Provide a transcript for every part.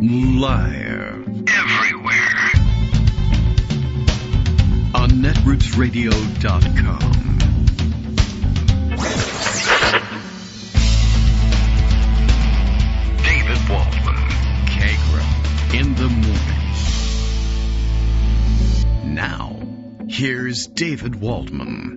Live. Everywhere. On netrootsradio.com. David Waldman. Kagro. In the morning. Now, here's David Waldman.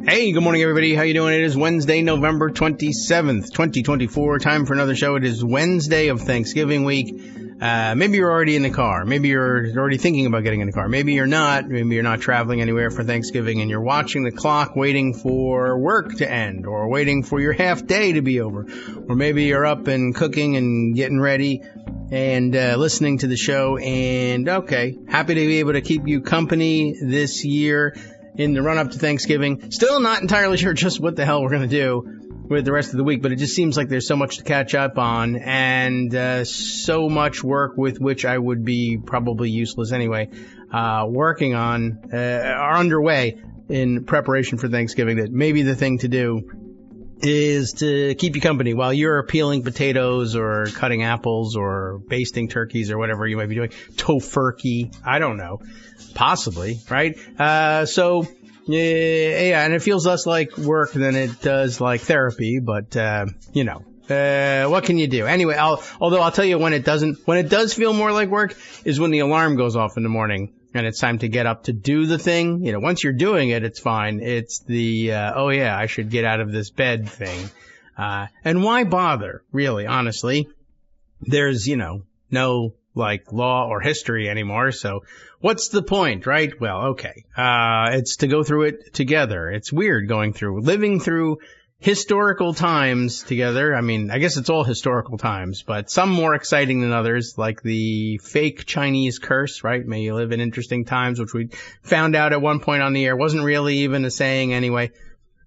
Hey, good morning, everybody. How you doing? It is Wednesday, November 27th, 2024. Time for another show. It is Wednesday of Thanksgiving week. Maybe you're already in the car. Maybe you're already thinking about getting in the car. Maybe you're not. Maybe you're not traveling anywhere for Thanksgiving and you're watching the clock waiting for work to end or waiting for your half day to be over. Or maybe you're up and cooking and getting ready and listening to the show. And okay, happy to be able to keep you company this year in the run-up to Thanksgiving. Still not entirely sure just what the hell we're going to do with the rest of the week, but it just seems like there's so much to catch up on and so much work with which I would be probably useless anyway, working on are underway in preparation for Thanksgiving that maybe the thing to do is to keep you company while you're peeling potatoes or cutting apples or basting turkeys or whatever you might be doing. Tofurkey. I don't know. Possibly, right? So, yeah, and it feels less like work than it does like therapy, but, what can you do? Anyway, although I'll tell you when it does feel more like work is when the alarm goes off in the morning and it's time to get up to do the thing. You know, once you're doing it, it's fine. It's the, I should get out of this bed thing. And why bother, really, honestly? There's, no law or history anymore, so what's the point, right? Well, okay. It's to go through it together. It's weird living through historical times together. I mean, I guess it's all historical times, but some more exciting than others, like the fake Chinese curse, right? May you live in interesting times, which we found out at one point on the air wasn't really even a saying anyway.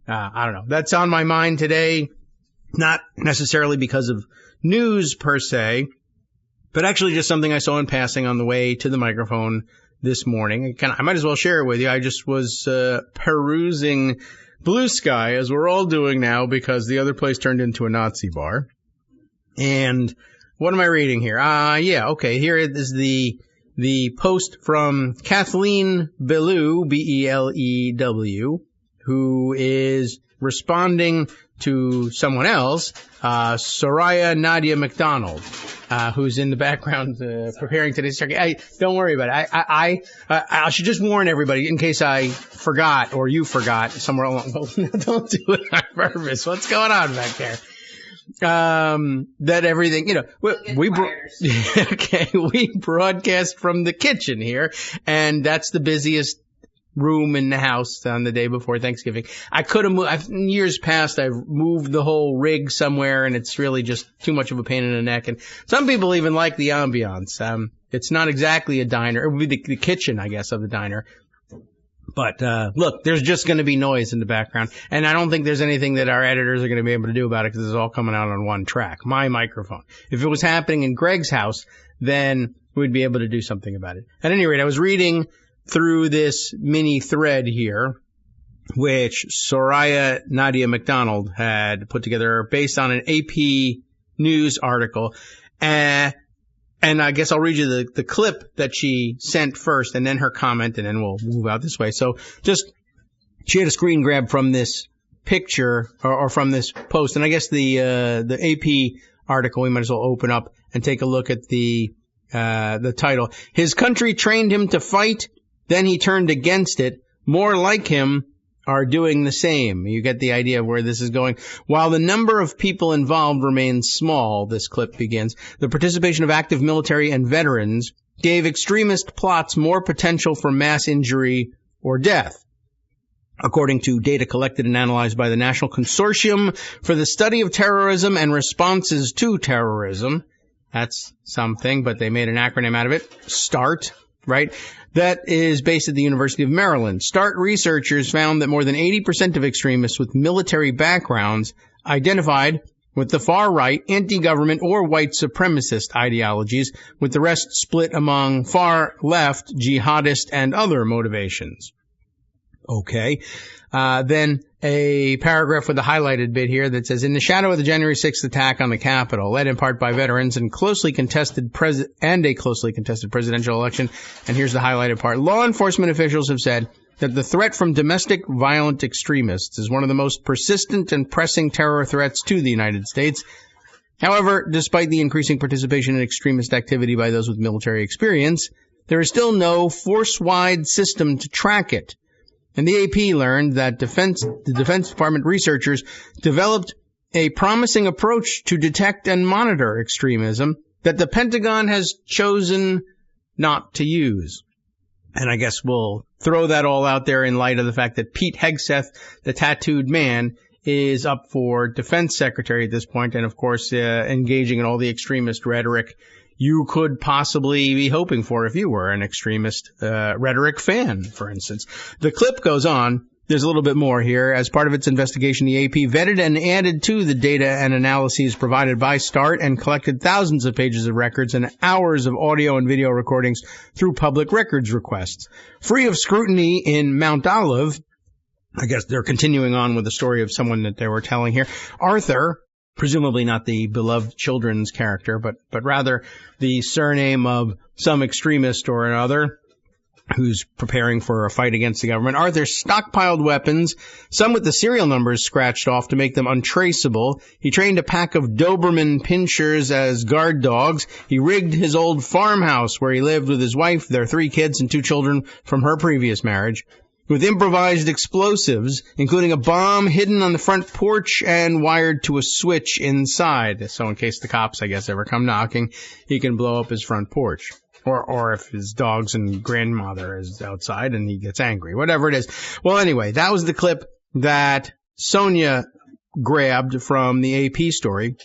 I don't know. That's on my mind today, not necessarily because of news per se, but actually just something I saw in passing on the way to the microphone this morning. I might as well share it with you. I just was perusing Blue Sky, as we're all doing now, because the other place turned into a Nazi bar. And what am I reading here? Here is the post from Kathleen Belew, Belew, who is responding to someone else, Soraya Nadia McDonald, who's in the background preparing today's turkey. Don't worry about it. I should just warn everybody in case I forgot or you forgot somewhere along. Don't do it on purpose. What's going on back there? That everything, we broadcast from the kitchen here, and that's the busiest room in the house on the day before Thanksgiving. I could have moved, in years past, I've moved the whole rig somewhere and it's really just too much of a pain in the neck. And some people even like the ambiance. It's not exactly a diner. It would be the kitchen, I guess, of the diner. But, look, there's just going to be noise in the background. And I don't think there's anything that our editors are going to be able to do about it because it's all coming out on one track. My microphone. If it was happening in Greg's house, then we'd be able to do something about it. At any rate, I was reading through this mini thread here, which Soraya Nadia McDonald had put together based on an AP News article. And I guess I'll read you the clip that she sent first and then her comment, and then we'll move out this way. So she had a screen grab from this picture or from this post. And I guess the AP article, we might as well open up and take a look at the title. His country trained him to fight. Then he turned against it. More like him are doing the same. You get the idea of where this is going. While the number of people involved remains small, this clip begins, the participation of active military and veterans gave extremist plots more potential for mass injury or death. According to data collected and analyzed by the National Consortium for the Study of Terrorism and Responses to Terrorism, that's something, but they made an acronym out of it, START, right? That is based at the University of Maryland. START researchers found that more than 80% of extremists with military backgrounds identified with the far right, anti-government, or white supremacist ideologies, with the rest split among far left, jihadist, and other motivations. Okay. Then a paragraph with a highlighted bit here that says, in the shadow of the January 6th attack on the Capitol, led in part by veterans and a closely contested presidential election, and here's the highlighted part, law enforcement officials have said that the threat from domestic violent extremists is one of the most persistent and pressing terror threats to the United States. However, despite the increasing participation in extremist activity by those with military experience, there is still no force-wide system to track it. And the AP learned that the Defense Department researchers developed a promising approach to detect and monitor extremism that the Pentagon has chosen not to use. And I guess we'll throw that all out there in light of the fact that Pete Hegseth, the tattooed man, is up for defense secretary at this point, and of course engaging in all the extremist rhetoric you could possibly be hoping for if you were an extremist rhetoric fan, for instance. The clip goes on. There's a little bit more here. As part of its investigation, the AP vetted and added to the data and analyses provided by START and collected thousands of pages of records and hours of audio and video recordings through public records requests. Free of scrutiny in Mount Olive, I guess they're continuing on with the story of someone that they were telling here, Arthur, presumably not the beloved children's character, but rather the surname of some extremist or another who's preparing for a fight against the government. Arthur stockpiled weapons, some with the serial numbers scratched off to make them untraceable. He trained a pack of Doberman pinschers as guard dogs. He rigged his old farmhouse where he lived with his wife, their 3 kids, and 2 children from her previous marriage, with improvised explosives, including a bomb hidden on the front porch and wired to a switch inside. So in case the cops, I guess, ever come knocking, he can blow up his front porch. Or if his dogs and grandmother is outside and he gets angry. Whatever it is. Well, anyway, that was the clip that Sonia grabbed from the AP story.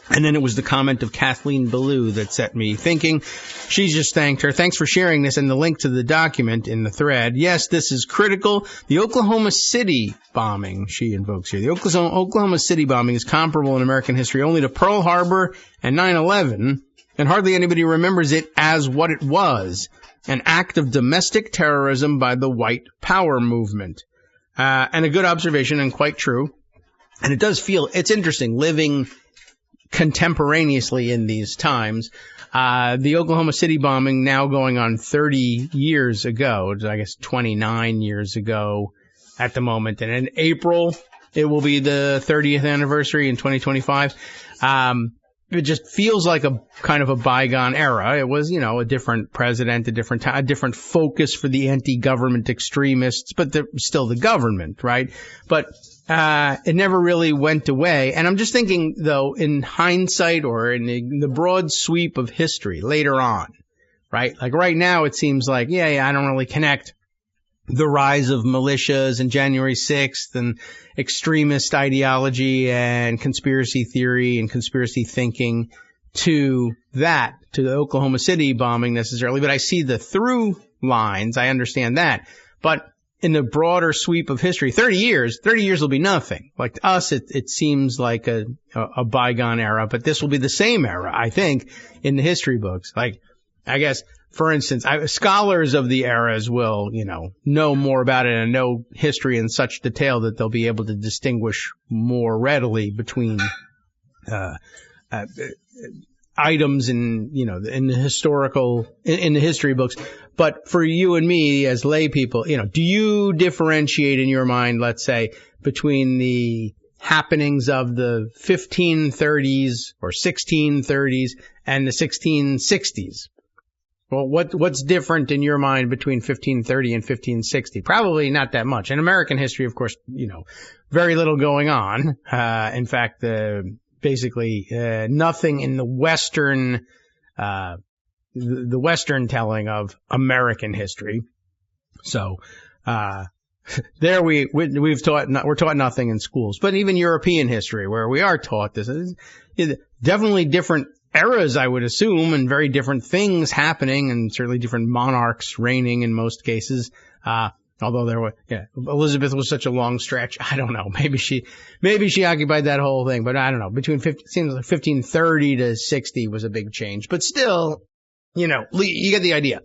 And then it was the comment of Kathleen Ballou that set me thinking. She just thanked her. Thanks for sharing this, and the link to the document in the thread. Yes, this is critical. The Oklahoma City bombing, she invokes here. The Oklahoma City bombing is comparable in American history only to Pearl Harbor and 9/11, and hardly anybody remembers it as what it was, an act of domestic terrorism by the white power movement. And a good observation and quite true. And it does feel, it's interesting living contemporaneously in these times. The Oklahoma City bombing now going on 30 years ago, I guess 29 years ago at the moment. And in April, it will be the 30th anniversary in 2025. It just feels like a kind of a bygone era. It was, a different president, a different focus for the anti-government extremists, but they're still the government, right? But it never really went away. And I'm just thinking, though, in hindsight or in the broad sweep of history later on, right? Like right now, it seems like, I don't really connect the rise of militias and January 6th and extremist ideology and conspiracy theory and conspiracy thinking to the Oklahoma City bombing necessarily. But I see the through lines. I understand that. But in the broader sweep of history, 30 years will be nothing. Like to us, it seems like a bygone era, but this will be the same era, I think, in the history books. Like, I guess, for instance, scholars of the eras will, know more about it and know history in such detail that they'll be able to distinguish more readily between items in the history books. But for you and me as lay people, do you differentiate in your mind, let's say, between the happenings of the 1530s or 1630s and the 1660s? Well, what's different in your mind between 1530 and 1560? Probably not that much. In American history, of course, very little going on. In fact, basically nothing in the Western telling of American history. So there we're taught nothing in schools. But even European history, where we are taught this, is definitely different eras, I would assume, and very different things happening, and certainly different monarchs reigning in most cases. Although Elizabeth was such a long stretch. I don't know. Maybe she occupied that whole thing, but I don't know. Seems like 1530 to 60 was a big change, but still, you get the idea.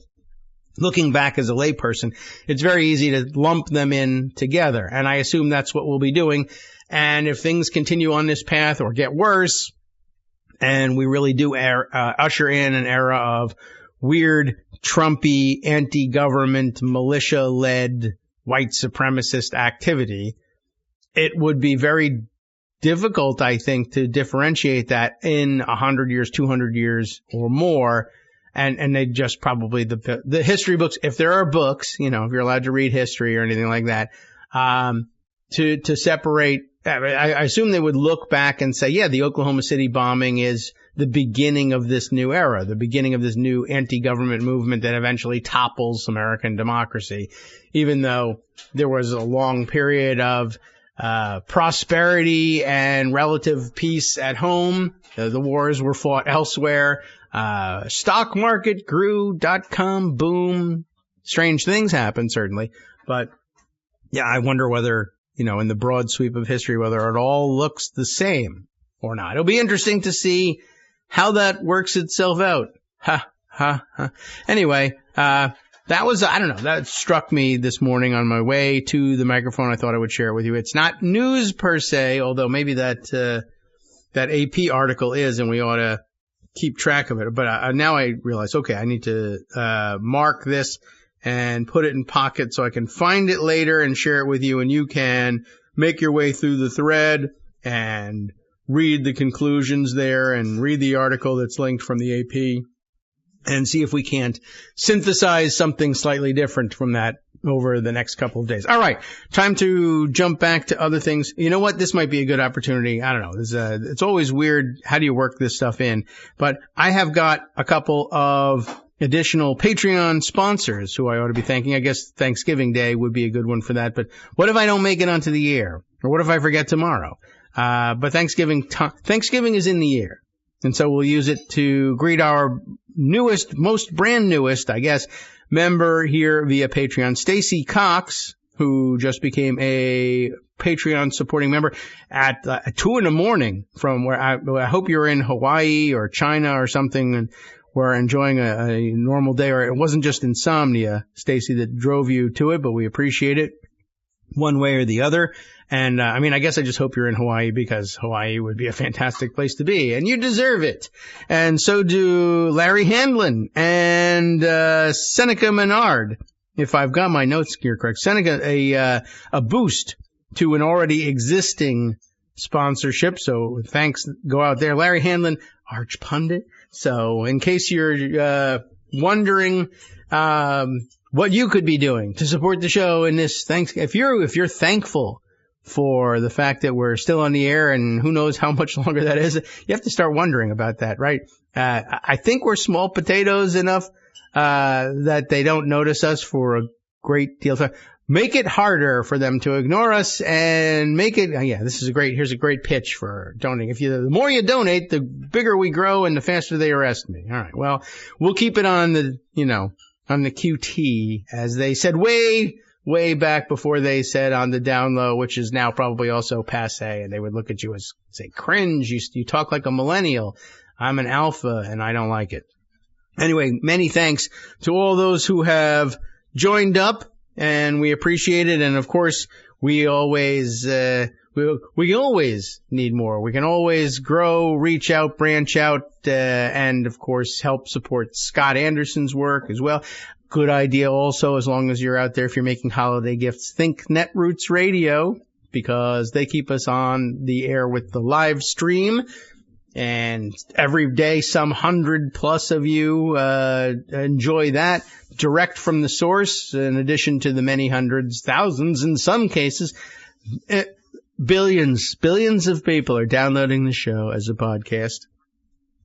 looking back as a layperson, it's very easy to lump them in together. And I assume that's what we'll be doing. And if things continue on this path or get worse, and we really do usher in an era of weird, Trumpy, anti-government, militia-led white supremacist activity, it would be very difficult, I think, to differentiate that in 100 years, 200 years or more. And they just probably, the history books, if there are books, if you're allowed to read history or anything like that, to separate, I assume they would look back and say, yeah, the Oklahoma City bombing is the beginning of this new era, the beginning of this new anti-government movement that eventually topples American democracy, even though there was a long period of prosperity and relative peace at home. The wars were fought elsewhere. Stock market grew, .com boom. Strange things happened, certainly. But yeah, I wonder whether, in the broad sweep of history, whether it all looks the same or not. It'll be interesting to see how that works itself out. Anyway, that was, I don't know, that struck me this morning on my way to the microphone. I thought I would share it with you. It's not news per se, although maybe that AP article is, and we ought to keep track of it. But now I realize, okay, I need to mark this and put it in pocket so I can find it later and share it with you, and you can make your way through the thread and read the conclusions there and read the article that's linked from the AP and see if we can't synthesize something slightly different from that over the next couple of days. All right, time to jump back to other things. You know what? This might be a good opportunity. I don't know. It's always weird. How do you work this stuff in? But I have got a couple of additional Patreon sponsors who I ought to be thanking. I guess Thanksgiving Day would be a good one for that. But what if I don't make it onto the air? Or what if I forget tomorrow? But Thanksgiving is in the air. And so we'll use it to greet our most brand newest, I guess, member here via Patreon, Stacy Cox, who just became a Patreon supporting member at 2 a.m. from where I hope you're in Hawaii or China or something, and we're enjoying a normal day. Or it wasn't just insomnia, Stacy, that drove you to it, but we appreciate it one way or the other. And, I guess I just hope you're in Hawaii, because Hawaii would be a fantastic place to be, and you deserve it. And so do Larry Handlin and, Seneca Menard. If I've got my notes here correct. Seneca, a boost to an already existing sponsorship. So thanks go out there. Larry Handlin, arch pundit. So in case you're, wondering, what you could be doing to support the show in this if you're thankful for the fact that we're still on the air, and who knows how much longer that is, you have to start wondering about that, right? I think we're small potatoes enough that they don't notice us for a great deal of time. Make it harder for them to ignore us, and make it, here's a great pitch for donating. The more you donate, the bigger we grow and the faster they arrest me. All right. Well, we'll keep it on the QT, as they said way back before they said on the down low, which is now probably also passé, and they would look at you as, say, cringe, you talk like a millennial. I'm an alpha, and I don't like it. Anyway, many thanks to all those who have joined up, and we appreciate it. And of course, we always need more. We can always grow, reach out, branch out, and of course help support Scott Anderson's work as well. Good idea also, as long as you're out there, if you're making holiday gifts, think Netroots Radio, because they keep us on the air with the live stream. And every day, some 100+ of you enjoy that direct from the source, in addition to the many hundreds, thousands in some cases. Billions of people are downloading the show as a podcast.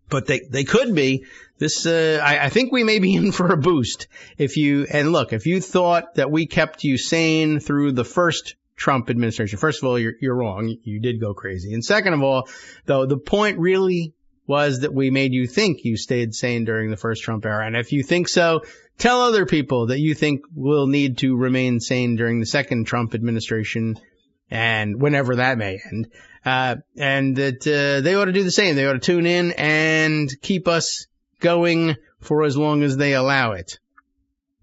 But they could be. I think we may be in for a boost. If you thought that we kept you sane through the first Trump administration, first of all, you're wrong. You did go crazy. And second of all, though, the point really was that we made you think you stayed sane during the first Trump era. And if you think so, tell other people that you think will need to remain sane during the second Trump administration, and whenever that may end. And that they ought to do the same. They ought to tune in and keep us going for as long as they allow it.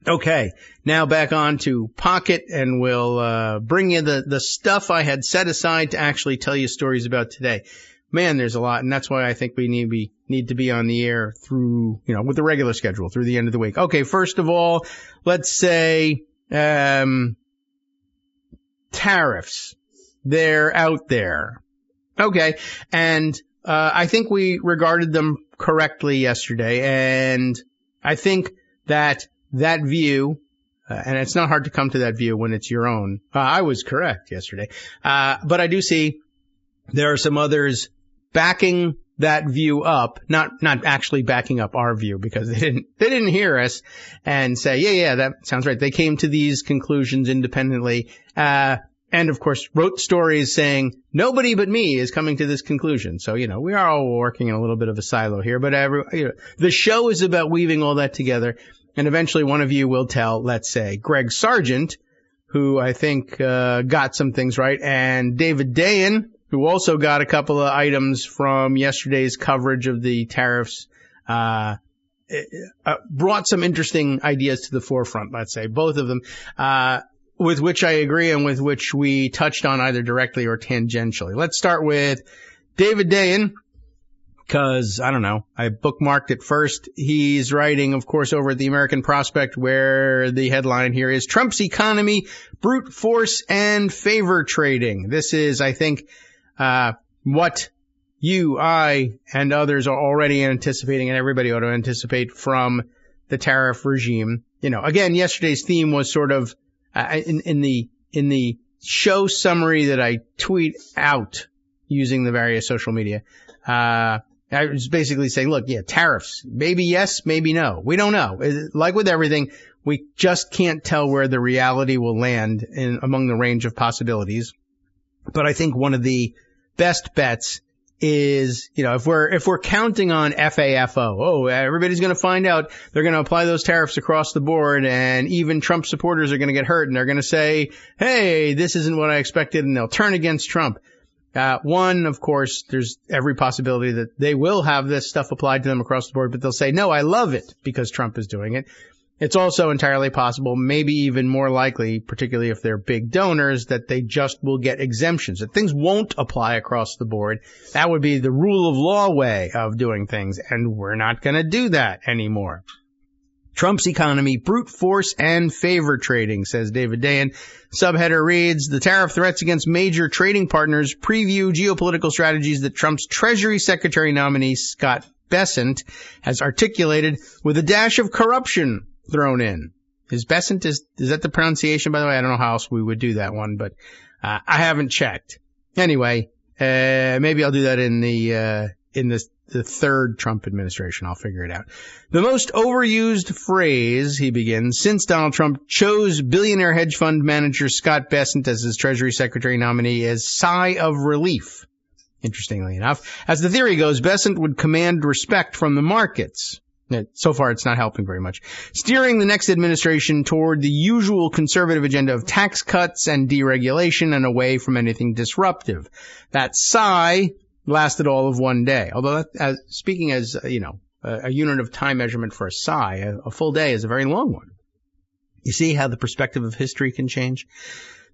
Okay, now back on to Pocket, and we'll bring you the stuff I had set aside to actually tell you stories about today. Man, there's a lot, and that's why I think we need to be on the air through, with the regular schedule through the end of the week. Okay, first of all, let's say tariffs. They're out there. Okay, and I think we regarded them correctly yesterday, and I think that view, and it's not hard to come to that view when it's your own. I was correct yesterday. But I do see there are some others backing that view up, not actually backing up our view, because they didn't hear us and say, yeah, that sounds right. They came to these conclusions independently. And of course wrote stories saying nobody but me is coming to this conclusion. So, we are all working in a little bit of a silo here, but the show is about weaving all that together. And eventually one of you will tell, let's say, Greg Sargent, who I think got some things right, and David Dayan, who also got a couple of items from yesterday's coverage of the tariffs, brought some interesting ideas to the forefront, let's say, both of them, with which I agree and with which we touched on either directly or tangentially. Let's start with David Dayan, because, I don't know, I bookmarked it first. He's writing, of course, over at the American Prospect, where the headline here is Trump's Economy, Brute Force and Favor Trading. This is, I think, what you, I, and others are already anticipating, and everybody ought to anticipate from the tariff regime. Again, yesterday's theme was sort of in the show summary that I tweet out using the various social media. I was basically saying, look, tariffs, maybe yes, maybe no. We don't know. Like with everything, we just can't tell where the reality will land among the range of possibilities. But I think one of the best bets is, if we're counting on FAFO, everybody's going to find out they're going to apply those tariffs across the board, and even Trump supporters are going to get hurt, and they're going to say, hey, this isn't what I expected, and they'll turn against Trump. One, of course, there's every possibility that they will have this stuff applied to them across the board, but they'll say, no, I love it because Trump is doing it. It's also entirely possible, maybe even more likely, particularly if they're big donors, that they just will get exemptions, that things won't apply across the board. That would be the rule of law way of doing things, and we're not going to do that anymore. Trump's Economy, Brute Force and Favor Trading, says David Dayan. Subheader reads, the tariff threats against major trading partners preview geopolitical strategies that Trump's Treasury Secretary nominee Scott Bessent has articulated with a dash of corruption thrown in. Is Bessent, is that the pronunciation, by the way? I don't know how else we would do that one, but I haven't checked. Anyway, maybe I'll do that in the third Trump administration. I'll figure it out. The most overused phrase, he begins, since Donald Trump chose billionaire hedge fund manager Scott Bessent as his Treasury Secretary nominee, is sigh of relief. Interestingly enough, as the theory goes, Bessent would command respect from the markets. So far, it's not helping very much. Steering the next administration toward the usual conservative agenda of tax cuts and deregulation and away from anything disruptive. That sigh lasted all of one day. Although, speaking as, a unit of time measurement for a sigh, a full day is a very long one. You see how the perspective of history can change?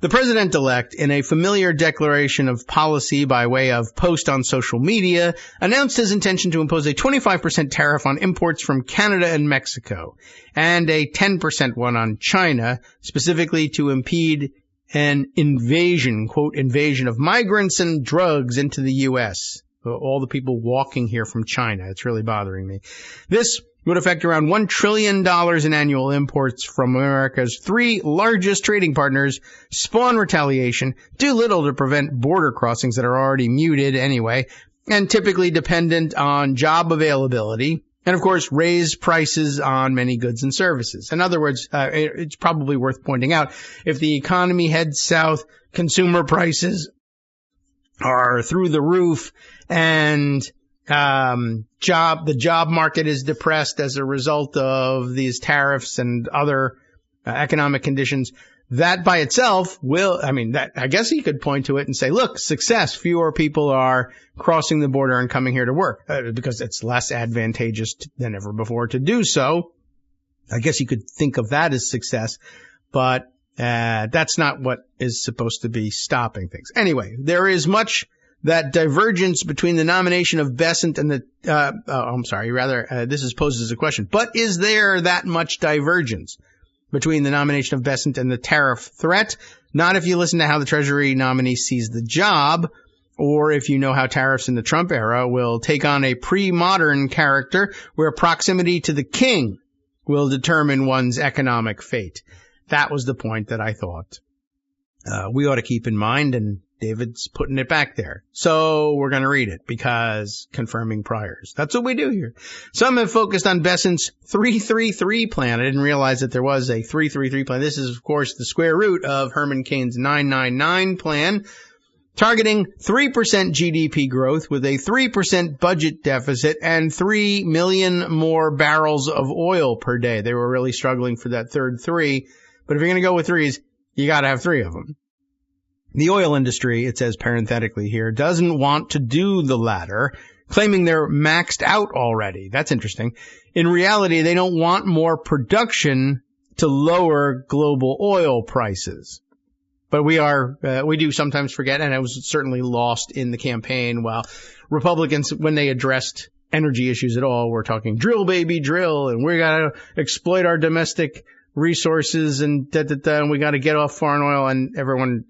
The president-elect, in a familiar declaration of policy by way of post on social media, announced his intention to impose a 25% tariff on imports from Canada and Mexico, and a 10% one on China, specifically to impede an invasion, quote, invasion of migrants and drugs into the U.S. All the people walking here from China. It's really bothering me. This would affect around $1 trillion in annual imports from America's three largest trading partners, spawn retaliation, do little to prevent border crossings that are already muted anyway, and typically dependent on job availability, and of course raise prices on many goods and services. In other words, it's probably worth pointing out, if the economy heads south, consumer prices are through the roof, and the job market is depressed as a result of these tariffs and other economic conditions. That by itself I guess he could point to it and say, look, success, fewer people are crossing the border and coming here to work, because it's less advantageous than ever before to do so. I guess you could think of that as success, but that's not what is supposed to be stopping things. Anyway, there is much that divergence between the nomination of Bessent and this is posed as a question. But is there that much divergence between the nomination of Bessent and the tariff threat? Not if you listen to how the Treasury nominee sees the job, or if you know how tariffs in the Trump era will take on a pre-modern character where proximity to the king will determine one's economic fate. That was the point that I thought we ought to keep in mind, and David's putting it back there. So we're going to read it because confirming priors. That's what we do here. Some have focused on Bessent's 333 plan. I didn't realize that there was a 333 plan. This is, of course, the square root of Herman Cain's 999 plan, targeting 3% GDP growth with a 3% budget deficit and 3 million more barrels of oil per day. They were really struggling for that third three. But if you're going to go with threes, you got to have three of them. The oil industry, it says parenthetically here, doesn't want to do the latter, claiming they're maxed out already. That's interesting. In reality, they don't want more production to lower global oil prices. But we do sometimes forget, and it was certainly lost in the campaign, while Republicans, when they addressed energy issues at all, were talking drill, baby, drill, and we got to exploit our domestic resources and and we got to get off foreign oil, and everyone,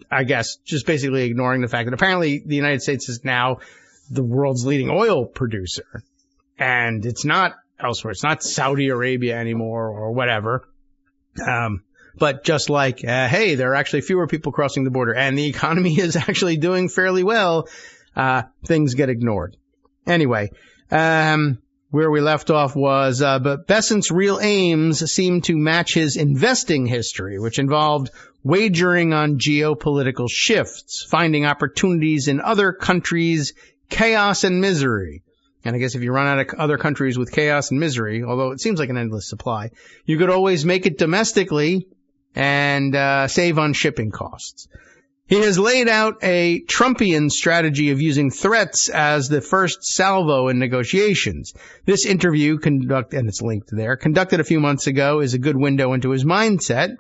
I guess, just basically ignoring the fact that apparently the United States is now the world's leading oil producer, and it's not elsewhere. It's not Saudi Arabia anymore or whatever. But just like, hey, there are actually fewer people crossing the border and the economy is actually doing fairly well, things get ignored. Anyway, where we left off was, but Bessent's real aims seem to match his investing history, which involved wagering on geopolitical shifts, finding opportunities in other countries' chaos and misery. And I guess if you run out of other countries with chaos and misery, although it seems like an endless supply, you could always make it domestically and save on shipping costs. He has laid out a Trumpian strategy of using threats as the first salvo in negotiations. This interview, and it's linked there, conducted a few months ago, is a good window into his mindset.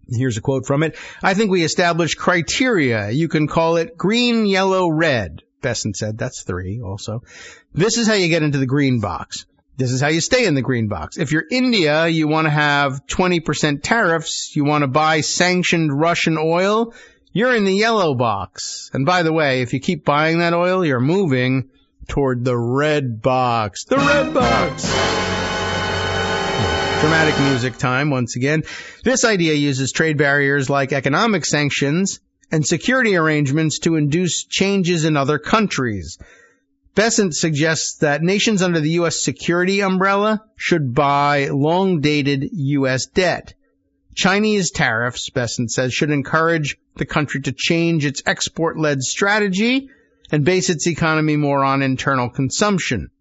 Here's a quote from it. I think we established criteria. You can call it green, yellow, red. Bessent said that's 3 also. This is how you get into the green box. This is how you stay in the green box. If you're India, you want to have 20% tariffs. You want to buy sanctioned Russian oil. You're in the yellow box. And by the way, if you keep buying that oil, you're moving toward the red box. The red box! Dramatic music time once again. This idea uses trade barriers like economic sanctions and security arrangements to induce changes in other countries. Bessent suggests that nations under the U.S. security umbrella should buy long-dated U.S. debt. Chinese tariffs, Bessent says, should encourage the country to change its export-led strategy and base its economy more on internal consumption.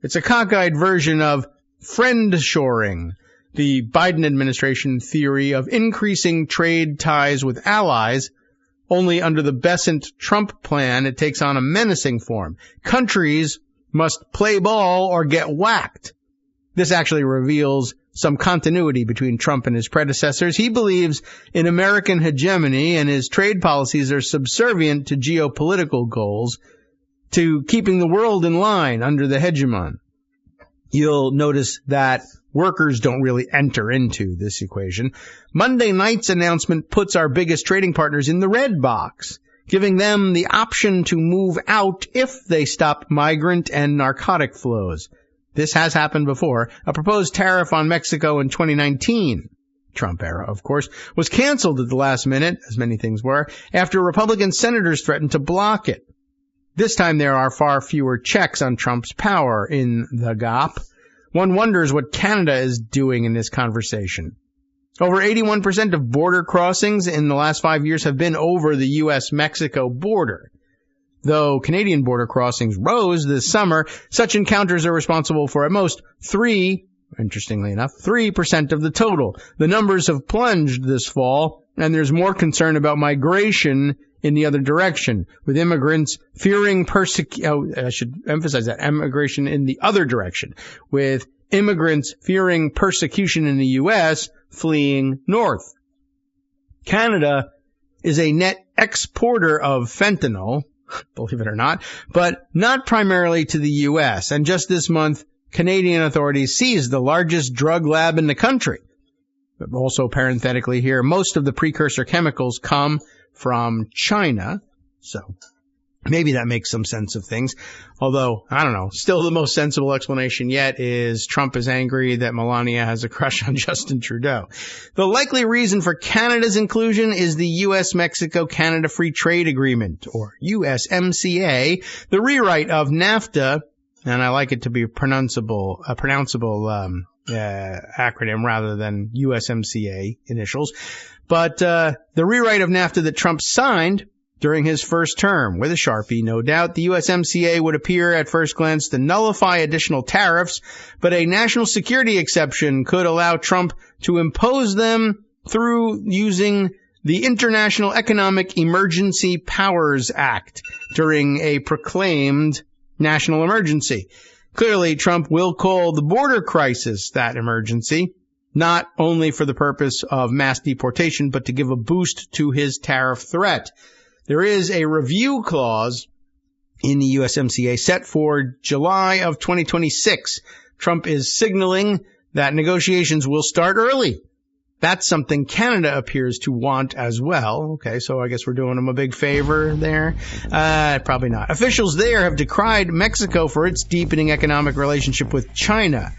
It's a cockeyed version of friend-shoring, the Biden administration theory of increasing trade ties with allies. Only under the Bessent-Trump plan, it takes on a menacing form. Countries must play ball or get whacked. This actually reveals some continuity between Trump and his predecessors. He believes in American hegemony, and his trade policies are subservient to geopolitical goals, to keeping the world in line under the hegemon. You'll notice that workers don't really enter into this equation. Monday night's announcement puts our biggest trading partners in the red box, giving them the option to move out if they stop migrant and narcotic flows. This has happened before. A proposed tariff on Mexico in 2019, Trump era, of course, was canceled at the last minute, as many things were, after Republican senators threatened to block it. This time there are far fewer checks on Trump's power in the GOP. One wonders what Canada is doing in this conversation. Over 81% of border crossings in the last 5 years have been over the U.S.-Mexico border. Though Canadian border crossings rose this summer, such encounters are responsible for at most 3% of the total. The numbers have plunged this fall, and there's more concern about migration in the other direction, with immigrants fearing immigration in the other direction, with immigrants fearing persecution in the U.S. fleeing north. Canada is a net exporter of fentanyl, believe it or not, but not primarily to the U.S. And just this month, Canadian authorities seized the largest drug lab in the country. But also parenthetically here, most of the precursor chemicals come from China, so maybe that makes some sense of things. Although, I don't know, still the most sensible explanation yet is Trump is angry that Melania has a crush on Justin Trudeau. The likely reason for Canada's inclusion is the U.S.-Mexico-Canada Free Trade Agreement, or USMCA, the rewrite of NAFTA, and I like it to be a pronounceable acronym rather than USMCA initials. But the rewrite of NAFTA that Trump signed during his first term, with a Sharpie, no doubt, the USMCA would appear at first glance to nullify additional tariffs, but a national security exception could allow Trump to impose them through using the International Economic Emergency Powers Act during a proclaimed national emergency. Clearly, Trump will call the border crisis that emergency, not only for the purpose of mass deportation, but to give a boost to his tariff threat. There is a review clause in the USMCA set for July of 2026. Trump is signaling that negotiations will start early. That's something Canada appears to want as well. Okay, so I guess we're doing them a big favor there. Probably not. Officials there have decried Mexico for its deepening economic relationship with China.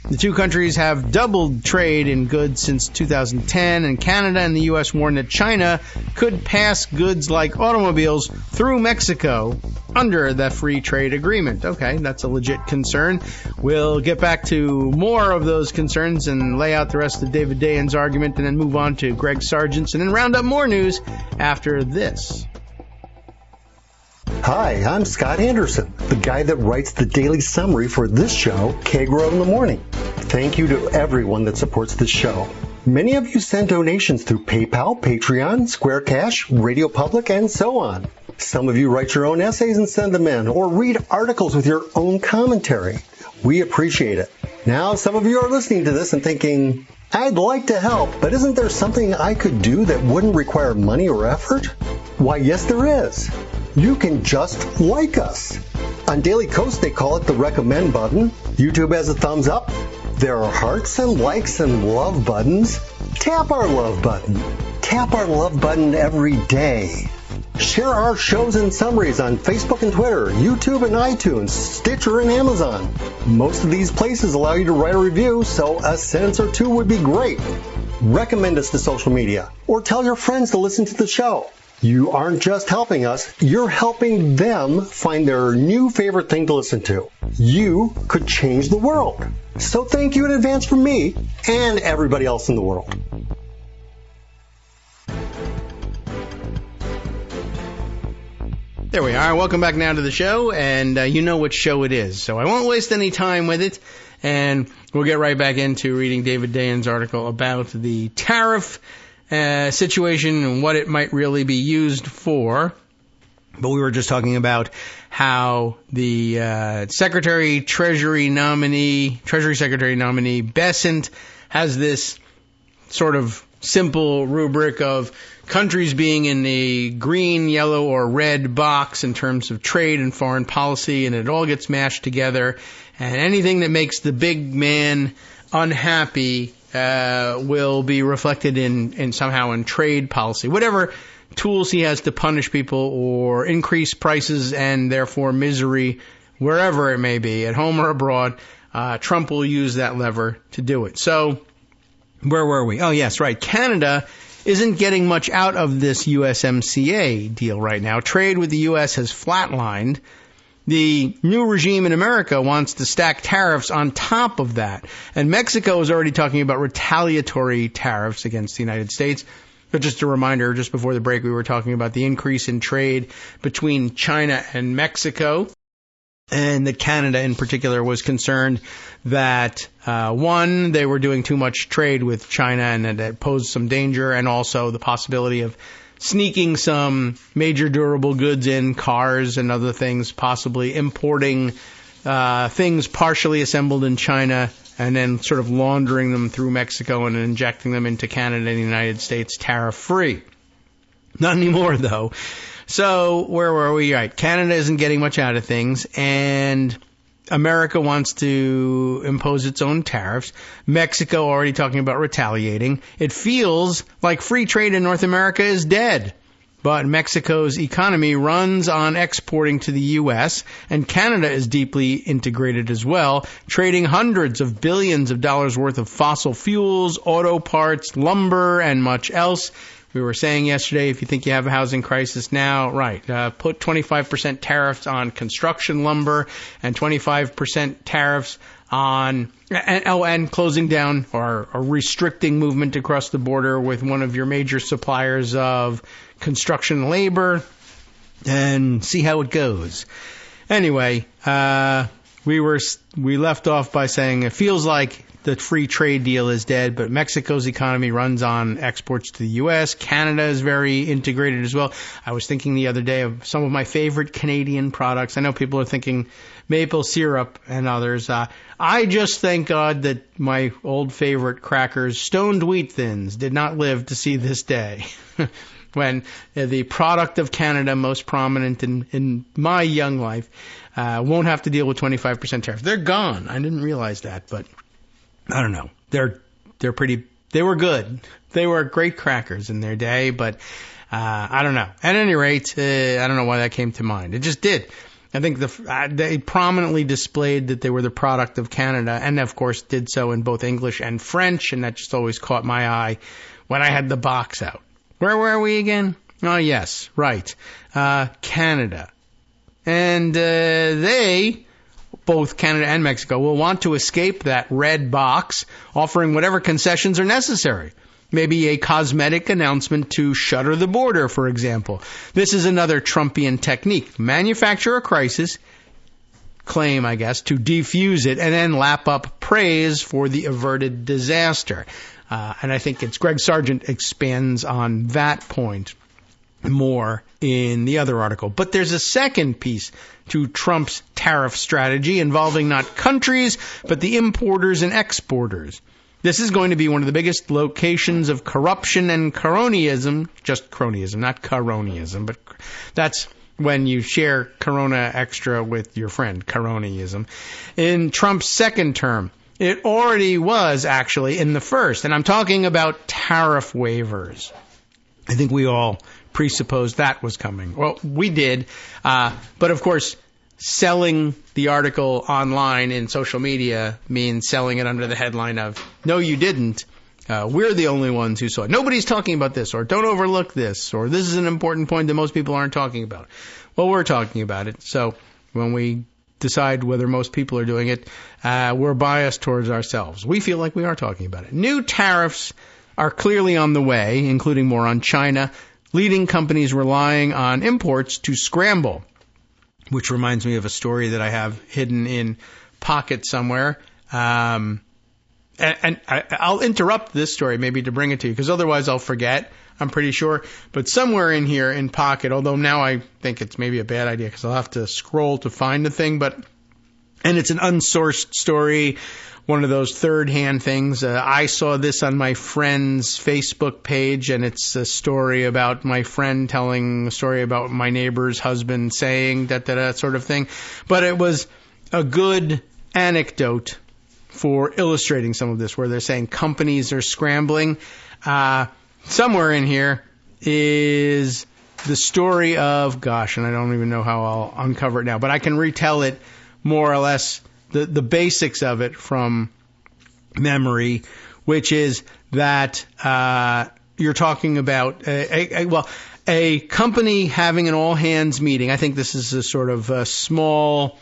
The two countries have doubled trade in goods since 2010, and Canada and the U.S. warned that China could pass goods like automobiles through Mexico under the free trade agreement. Okay, that's a legit concern. We'll get back to more of those concerns and lay out the rest of David Dayen's argument and then move on to Greg Sargent's and then round up more news after this. Hi, I'm Scott Anderson, the guy that writes the daily summary for this show, Kagro in the Morning. Thank you to everyone that supports this show. Many of you send donations through PayPal, Patreon, Square Cash, Radio Public, and so on. Some of you write your own essays and send them in, or read articles with your own commentary. We appreciate it. Now, some of you are listening to this and thinking, I'd like to help, but isn't there something I could do that wouldn't require money or effort? Why, yes, there is. You can just like us. On Daily Kos, they call it the recommend button. YouTube has a thumbs up. There are hearts and likes and love buttons. Tap our love button. Tap our love button every day. Share our shows and summaries on Facebook and Twitter, YouTube and iTunes, Stitcher and Amazon. Most of these places allow you to write a review, so a sentence or two would be great. Recommend us to social media, or tell your friends to listen to the show. You aren't just helping us, you're helping them find their new favorite thing to listen to. You could change the world. So thank you in advance from me and everybody else in the world. There we are. Welcome back now to the show, and you know which show it is, so I won't waste any time with it, and we'll get right back into reading David Dayen's article about the tariff situation and what it might really be used for. But we were just talking about how the Treasury Secretary nominee Bessent has this sort of simple rubric of countries being in the green, yellow, or red box in terms of trade and foreign policy, and it all gets mashed together. And anything that makes the big man unhappy will be reflected in somehow in trade policy. Whatever tools he has to punish people or increase prices and therefore misery, wherever it may be, at home or abroad, Trump will use that lever to do it. So, where were we? Oh, yes, right. Canada isn't getting much out of this USMCA deal right now. Trade with the U.S. has flatlined. The new regime in America wants to stack tariffs on top of that. And Mexico is already talking about retaliatory tariffs against the United States. But just a reminder, just before the break, we were talking about the increase in trade between China and Mexico. And that Canada in particular was concerned that, one, they were doing too much trade with China and that it posed some danger, and also the possibility of sneaking some major durable goods in, cars and other things, possibly importing things partially assembled in China and then sort of laundering them through Mexico and injecting them into Canada and the United States tariff-free. Not anymore, though. So where were we? Right. Canada isn't getting much out of things, and America wants to impose its own tariffs. Mexico already talking about retaliating. It feels like free trade in North America is dead. But Mexico's economy runs on exporting to the U.S., and Canada is deeply integrated as well, trading hundreds of billions of dollars worth of fossil fuels, auto parts, lumber, and much else. We were saying yesterday, if you think you have a housing crisis now, right, put 25% tariffs on construction lumber and 25% tariffs on, and closing down or restricting movement across the border with one of your major suppliers of construction labor, and see how it goes. Anyway, we left off by saying it feels like the free trade deal is dead, but Mexico's economy runs on exports to the U.S. Canada is very integrated as well. I was thinking the other day of some of my favorite Canadian products. I know people are thinking maple syrup and others. I just thank God that my old favorite crackers, stoned wheat thins, did not live to see this day. When the product of Canada, most prominent in my young life, won't have to deal with 25% tariff. They're gone. I didn't realize that, but I don't know. They're pretty. They were good. They were great crackers in their day, but I don't know. At any rate, I don't know why that came to mind. It just did. I think they prominently displayed that they were the product of Canada, and of course did so in both English and French, and that just always caught my eye when I had the box out. Where were we again? Oh, yes, right. Canada. And they, both Canada and Mexico, will want to escape that red box, offering whatever concessions are necessary. Maybe a cosmetic announcement to shutter the border, for example. This is another Trumpian technique. Manufacture a crisis, claim, I guess, to defuse it, and then lap up praise for the averted disaster. And I think it's Greg Sargent expands on that point more in the other article. But there's a second piece to Trump's tariff strategy involving not countries, but the importers and exporters. This is going to be one of the biggest locations of corruption and cronyism, just cronyism, not cronyism, but that's when you share Corona Extra with your friend, cronyism. In Trump's second term, it already was actually in the first, and I'm talking about tariff waivers. I think we all presupposed that was coming. Well, we did, but of course, selling the article online in social media means selling it under the headline of, no, you didn't. We're the only ones who saw it. Nobody's talking about this, or don't overlook this, or this is an important point that most people aren't talking about. Well, we're talking about it. So when we decide whether most people are doing it, we're biased towards ourselves. We feel like we are talking about it. New tariffs are clearly on the way, including more on China, leading companies relying on imports to scramble. Which reminds me of a story that I have hidden in pocket somewhere. And I'll interrupt this story maybe to bring it to you, because otherwise I'll forget, I'm pretty sure. But somewhere in here in pocket, although now I think it's maybe a bad idea because I'll have to scroll to find the thing, and it's an unsourced story, one of those third-hand things. I saw this on my friend's Facebook page, and it's a story about my friend telling a story about my neighbor's husband saying that sort of thing. But it was a good anecdote for illustrating some of this, where they're saying companies are scrambling. Somewhere in here is the story of, and I don't even know how I'll uncover it now, but I can retell it more or less, the basics of it from memory, which is that you're talking about a company having an all-hands meeting. I think this is a sort of a small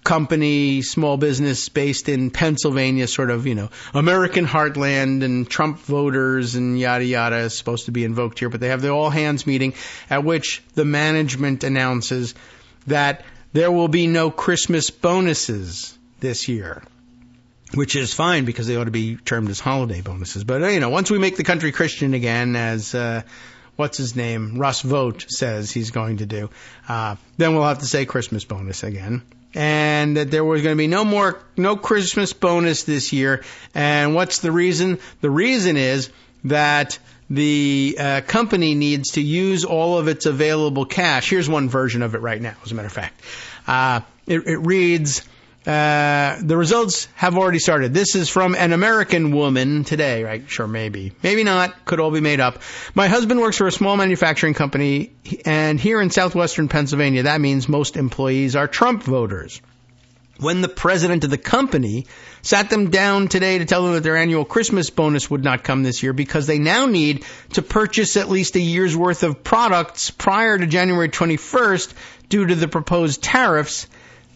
company, small business based in Pennsylvania, sort of, American heartland, and Trump voters and yada yada is supposed to be invoked here. But they have the all-hands meeting at which the management announces that there will be no Christmas bonuses this year, which is fine because they ought to be termed as holiday bonuses. But, once we make the country Christian again, as what's his name, Russ Vogt says he's going to do, then we'll have to say Christmas bonus again. and that there was going to be no Christmas bonus this year. And what's the reason? The reason is that the company needs to use all of its available cash. Here's one version of it right now, as a matter of fact. It reads, the results have already started. This is from an American woman today, right? Sure, maybe. Maybe not. Could all be made up. My husband works for a small manufacturing company, and here in southwestern Pennsylvania, that means most employees are Trump voters. When the president of the company sat them down today to tell them that their annual Christmas bonus would not come this year because they now need to purchase at least a year's worth of products prior to January 21st due to the proposed tariffs,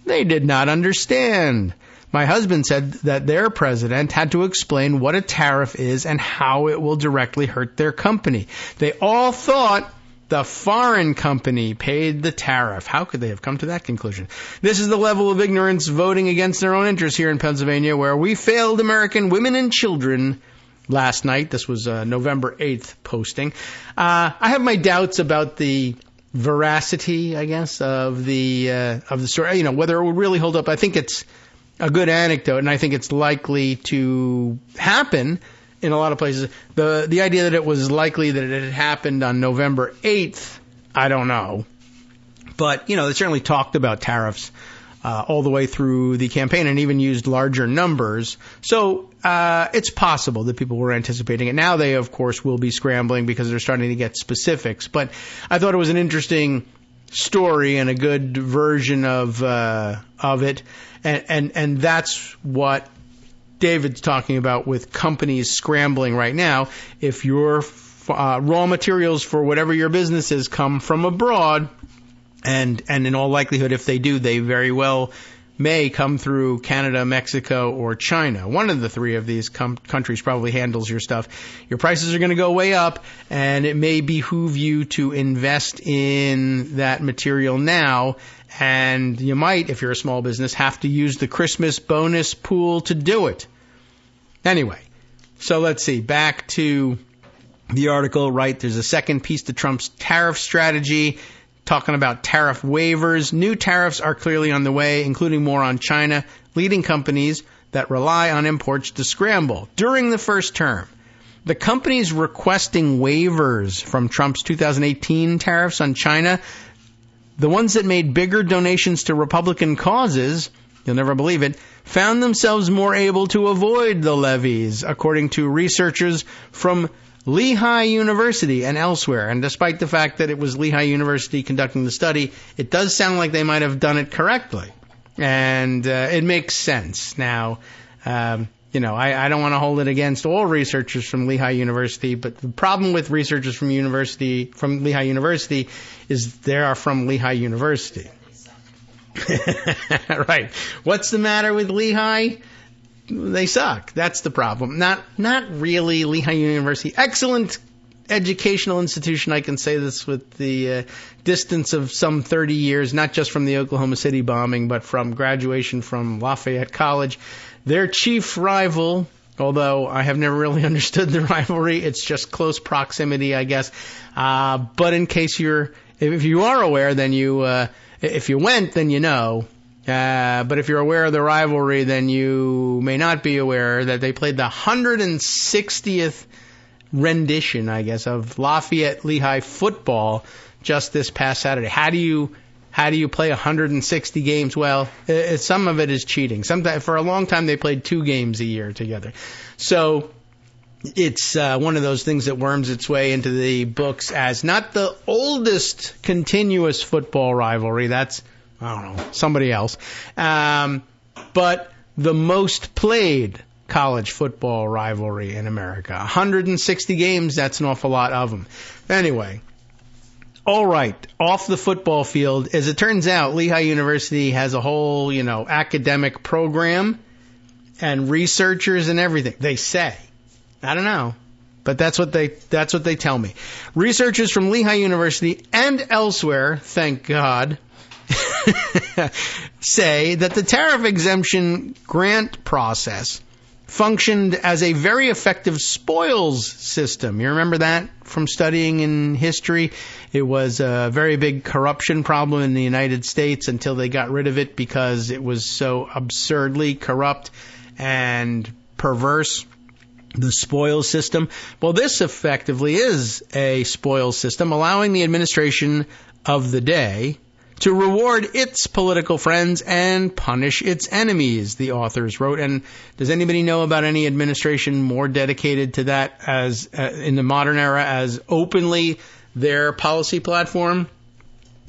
they did not understand. My husband said that their president had to explain what a tariff is and how it will directly hurt their company. They all thought the foreign company paid the tariff. How could they have come to that conclusion? This is the level of ignorance voting against their own interests here in Pennsylvania, where we failed American women and children last night. This was November 8th posting. I have my doubts about the veracity, I guess, of the story. You know, whether it would really hold up. I think it's a good anecdote, and I think it's likely to happen in a lot of places. The idea that it was likely that it had happened on November 8th, I don't know. But, you know, they certainly talked about tariffs all the way through the campaign and even used larger numbers. So it's possible that people were anticipating it. Now they, of course, will be scrambling because they're starting to get specifics. But I thought it was an interesting story and a good version of it. And that's what David's talking about with companies scrambling right now. If your raw materials for whatever your business is come from abroad, and in all likelihood, if they do, they very well may come through Canada, Mexico, or China. One of the three of these countries probably handles your stuff. Your prices are going to go way up, and it may behoove you to invest in that material now. And you might, if you're a small business, have to use the Christmas bonus pool to do it. Anyway, so let's see. Back to the article, right? There's a second piece to Trump's tariff strategy, talking about tariff waivers. New tariffs are clearly on the way, including more on China, leading companies that rely on imports to scramble. During the first term, the companies requesting waivers from Trump's 2018 tariffs on China, the ones that made bigger donations to Republican causes, you'll never believe it, found themselves more able to avoid the levies, according to researchers from Lehigh University and elsewhere. And despite the fact that it was Lehigh University conducting the study, it does sound like they might have done it correctly. And it makes sense. Now, you know, I don't want to hold it against all researchers from Lehigh University, but the problem with researchers from Lehigh University is they are from Lehigh University. Right. What's the matter with Lehigh? They suck. That's the problem. Not really. Lehigh University, excellent educational institution. I can say this with the distance of some 30 years, not just from the Oklahoma City bombing, but from graduation from Lafayette College. Their chief rival, although I have never really understood the rivalry, it's just close proximity, I guess. But in case if you are aware, then if you went, then you know. But if you're aware of the rivalry, then you may not be aware that they played the 160th rendition, I guess, of Lafayette Lehigh football just this past Saturday. How do you play 160 games? Well, some of it is cheating. For a long time, they played 2 games a year together. So it's one of those things that worms its way into the books as not the oldest continuous football rivalry. That's, I don't know, somebody else. But the most played college football rivalry in America. 160 games, that's an awful lot of them. Anyway, all right, off the football field, as it turns out, Lehigh University has a whole, academic program and researchers and everything. They say. I don't know, but that's what they tell me. Researchers from Lehigh University and elsewhere, thank God, say that the tariff exemption grant process functioned as a very effective spoils system. You remember that from studying in history? It was a very big corruption problem in the United States until they got rid of it because it was so absurdly corrupt and perverse. The spoils system. Well, this effectively is a spoils system, allowing the administration of the day to reward its political friends and punish its enemies, the authors wrote. And does anybody know about any administration more dedicated to that as in the modern era as openly their policy platform?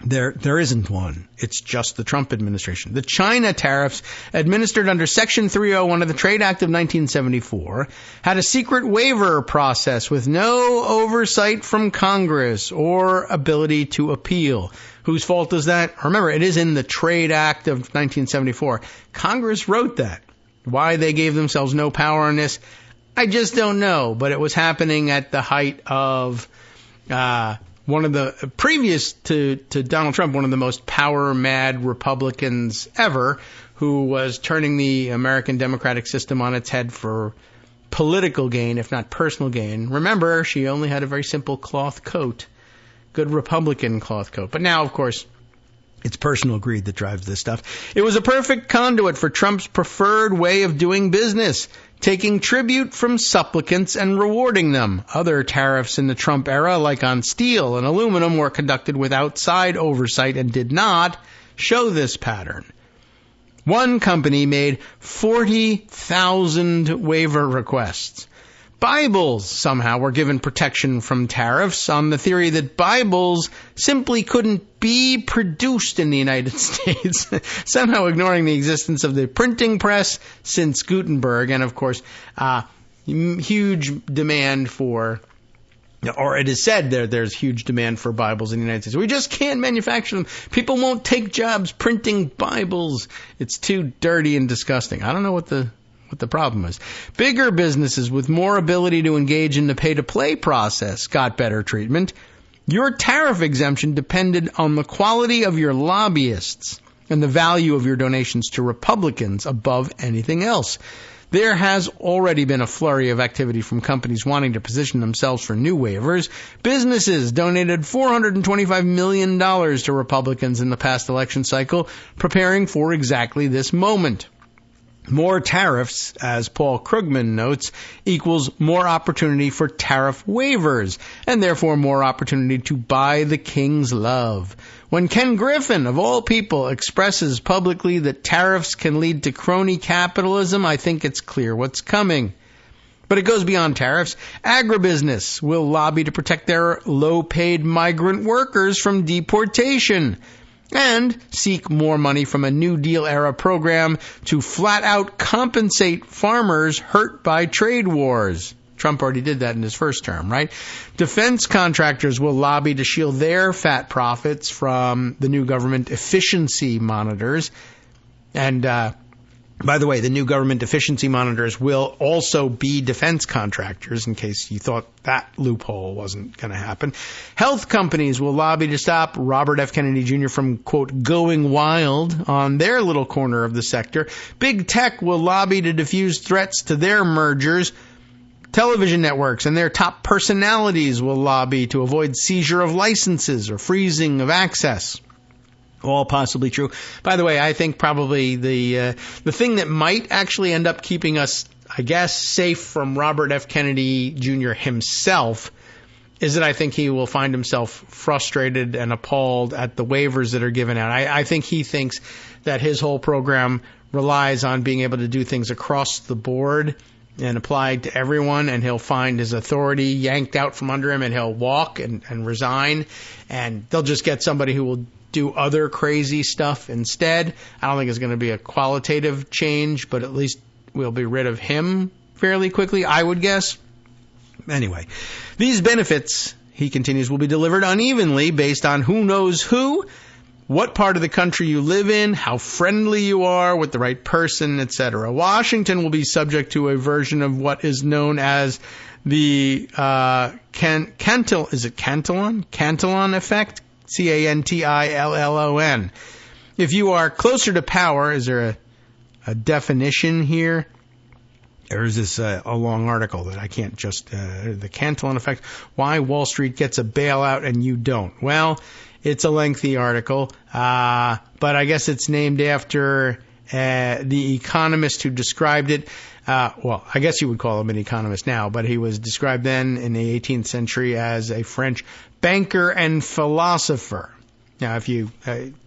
There isn't one. It's just the Trump administration. The China tariffs, administered under Section 301 of the Trade Act of 1974, had a secret waiver process with no oversight from Congress or ability to appeal. Whose fault is that? Remember, it is in the Trade Act of 1974. Congress wrote that. Why they gave themselves no power on this, I just don't know. But it was happening at the height of one of the previous to Donald Trump, one of the most power-mad Republicans ever, who was turning the American democratic system on its head for political gain, if not personal gain. Remember, she only had a very simple cloth coat, good Republican cloth coat. But now, of course, it's personal greed that drives this stuff. It was a perfect conduit for Trump's preferred way of doing business, taking tribute from supplicants and rewarding them. Other tariffs in the Trump era, like on steel and aluminum, were conducted with outside oversight and did not show this pattern. One company made 40,000 waiver requests. Bibles somehow were given protection from tariffs on the theory that Bibles simply couldn't be produced in the United States, somehow ignoring the existence of the printing press since Gutenberg, and of course, huge demand for, or it is said there's huge demand for Bibles in the United States. We just can't manufacture them. People won't take jobs printing Bibles. It's too dirty and disgusting. I don't know what the problem is. Bigger businesses with more ability to engage in the pay-to-play process got better treatment. Your tariff exemption depended on the quality of your lobbyists and the value of your donations to Republicans above anything else. There has already been a flurry of activity from companies wanting to position themselves for new waivers. Businesses donated $425 million to Republicans in the past election cycle, preparing for exactly this moment. More tariffs, as Paul Krugman notes, equals more opportunity for tariff waivers, and therefore more opportunity to buy the king's love. When Ken Griffin, of all people, expresses publicly that tariffs can lead to crony capitalism, I think it's clear what's coming. But it goes beyond tariffs. Agribusiness will lobby to protect their low-paid migrant workers from deportation, and seek more money from a New Deal-era program to flat-out compensate farmers hurt by trade wars. Trump already did that in his first term, right? Defense contractors will lobby to shield their fat profits from the new government efficiency monitors. And, by the way, the new government efficiency monitors will also be defense contractors, in case you thought that loophole wasn't going to happen. Health companies will lobby to stop Robert F. Kennedy Jr. from, quote, going wild on their little corner of the sector. Big tech will lobby to diffuse threats to their mergers. Television networks and their top personalities will lobby to avoid seizure of licenses or freezing of access. All possibly true. By the way, I think probably the thing that might actually end up keeping us, I guess, safe from Robert F. Kennedy Jr. himself is that I think he will find himself frustrated and appalled at the waivers that are given out. I think he thinks that his whole program relies on being able to do things across the board and applied to everyone, and he'll find his authority yanked out from under him, and he'll walk and resign, and they'll just get somebody who will do other crazy stuff instead. I don't think it's going to be a qualitative change, but at least we'll be rid of him fairly quickly, I would guess. Anyway, these benefits, he continues, will be delivered unevenly based on who knows who, what part of the country you live in, how friendly you are with the right person, etc. Washington will be subject to a version of what is known as the Cantillon effect? Cantillon. If you are closer to power, is there a definition here? There's this a long article that I can't just the Cantillon effect, why Wall Street gets a bailout and you don't. Well, it's a lengthy article, but I guess it's named after the economist who described it. Well, I guess you would call him an economist now, but he was described then in the 18th century as a French banker and philosopher. Now, if you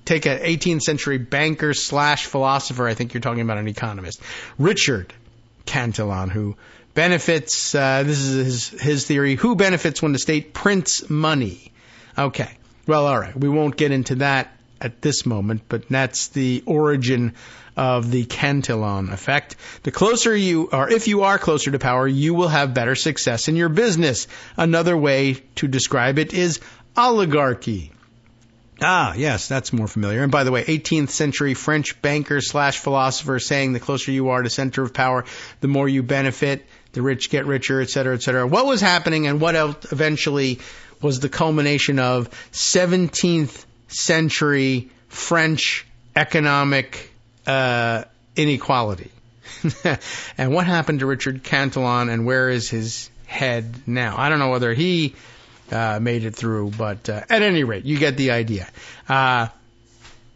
take an 18th century banker / philosopher, I think you're talking about an economist. Richard Cantillon, who benefits, this is his theory, who benefits when the state prints money. Okay, well, all right, we won't get into that at this moment, but that's the origin of the Cantillon effect. The closer you are, if you are closer to power, you will have better success in your business. Another way to describe it is oligarchy. Ah, yes, that's more familiar. And by the way, 18th century French banker / philosopher saying the closer you are to center of power, the more you benefit, the rich get richer, et cetera, et cetera. What was happening and what eventually was the culmination of 17th century French economic inequality? And what happened to Richard Cantillon and where is his head now? I don't know whether he made it through, but at any rate, you get the idea.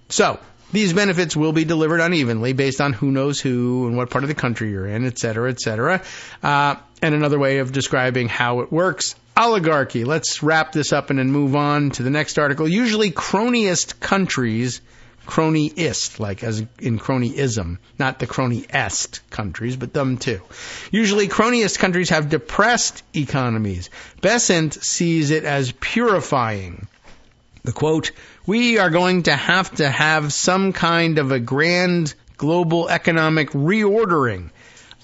So these benefits will be delivered unevenly based on who knows who and what part of the country you're in, et cetera, et cetera. And another way of describing how it works, oligarchy. Let's wrap this up and then move on to the next article. Usually cronyist countries, cronyist, like as in cronyism, not the crony-est countries, but them too. Usually cronyist countries have depressed economies. Besant sees it as purifying. The quote, we are going to have some kind of a grand global economic reordering.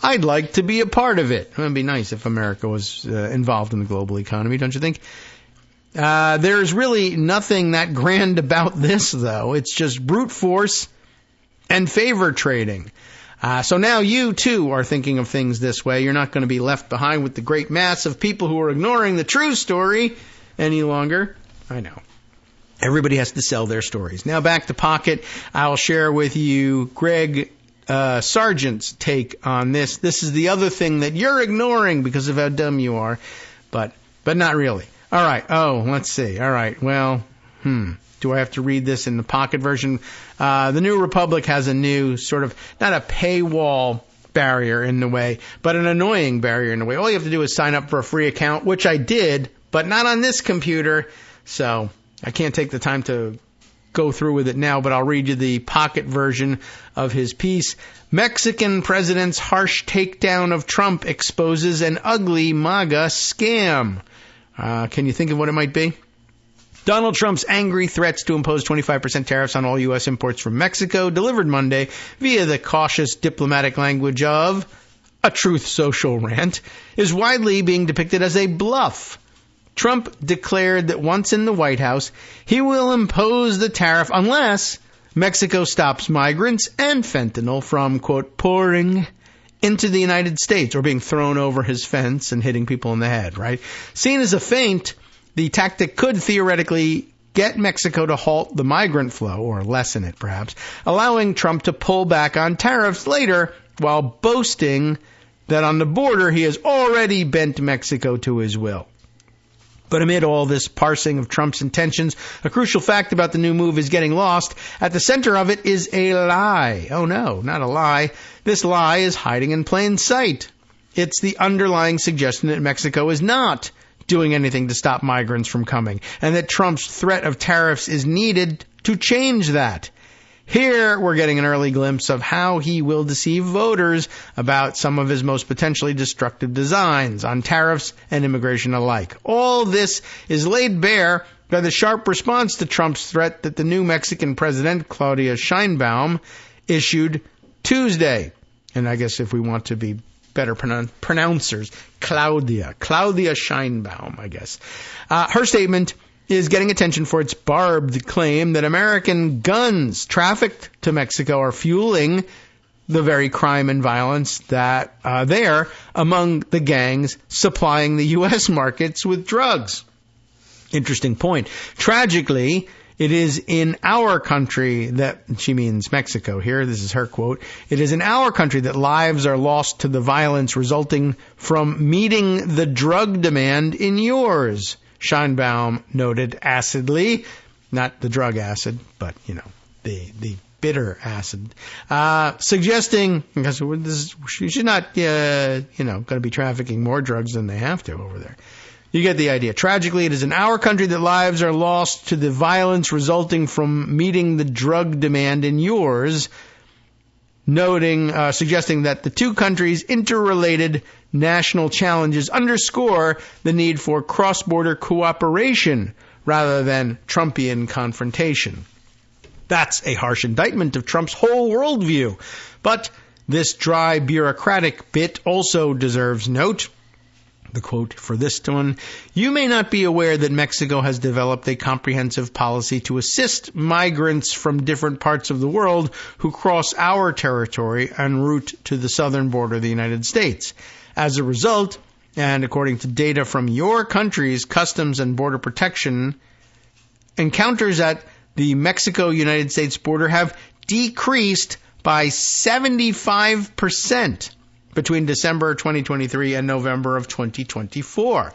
I'd like to be a part of it. It would be nice if America was involved in the global economy, don't you think? There's really nothing that grand about this, though. It's just brute force and favor trading. So now you, too, are thinking of things this way. You're not going to be left behind with the great mass of people who are ignoring the true story any longer. I know. Everybody has to sell their stories. Now back to Pocket. I'll share with you Greg Sargent's take on this. This is the other thing that you're ignoring because of how dumb you are, but not really. All right. Oh, let's see. All right. Well, do I have to read this in the Pocket version? The New Republic has a new sort of, not a paywall barrier in the way, but an annoying barrier in the way. All you have to do is sign up for a free account, which I did, but not on this computer. So I can't take the time to go through with it now, but I'll read you the Pocket version of his piece. Mexican president's harsh takedown of Trump exposes an ugly MAGA scam. Can you think of what it might be? Donald Trump's angry threats to impose 25% tariffs on all U.S. imports from Mexico, delivered Monday via the cautious diplomatic language of a Truth Social rant, is widely being depicted as a bluff. Trump declared that once in the White House, he will impose the tariff unless Mexico stops migrants and fentanyl from, quote, pouring into the United States or being thrown over his fence and hitting people in the head, right? Seen as a feint, the tactic could theoretically get Mexico to halt the migrant flow, or lessen it perhaps, allowing Trump to pull back on tariffs later while boasting that on the border he has already bent Mexico to his will. But amid all this parsing of Trump's intentions, a crucial fact about the new move is getting lost. At the center of it is a lie. Oh no, not a lie. This lie is hiding in plain sight. It's the underlying suggestion that Mexico is not doing anything to stop migrants from coming, and that Trump's threat of tariffs is needed to change that. Here we're getting an early glimpse of how he will deceive voters about some of his most potentially destructive designs on tariffs and immigration alike. All this is laid bare by the sharp response to Trump's threat that the new Mexican president, Claudia Sheinbaum, issued Tuesday. And I guess if we want to be better pronouncers, Claudia Sheinbaum, I guess. Her statement is getting attention for its barbed claim that American guns trafficked to Mexico are fueling the very crime and violence that there among the gangs supplying the U.S. markets with drugs. Interesting point. Tragically, It is in our country that, she means Mexico here, this is her quote, it is in our country that lives are lost to the violence resulting from meeting the drug demand in yours, Scheinbaum noted acidly. Not the drug acid, but, the bitter acid, suggesting, because she's not, going to be trafficking more drugs than they have to over there. You get the idea. Tragically, it is in our country that lives are lost to the violence resulting from meeting the drug demand in yours, suggesting that the two countries' interrelated national challenges underscore the need for cross-border cooperation rather than Trumpian confrontation. That's a harsh indictment of Trump's whole worldview. But this dry bureaucratic bit also deserves note. The quote for this one, you may not be aware that Mexico has developed a comprehensive policy to assist migrants from different parts of the world who cross our territory en route to the southern border of the United States. As a result, and according to data from your country's Customs and Border Protection, encounters at the Mexico-United States border have decreased by 75%. Between December 2023 and November of 2024.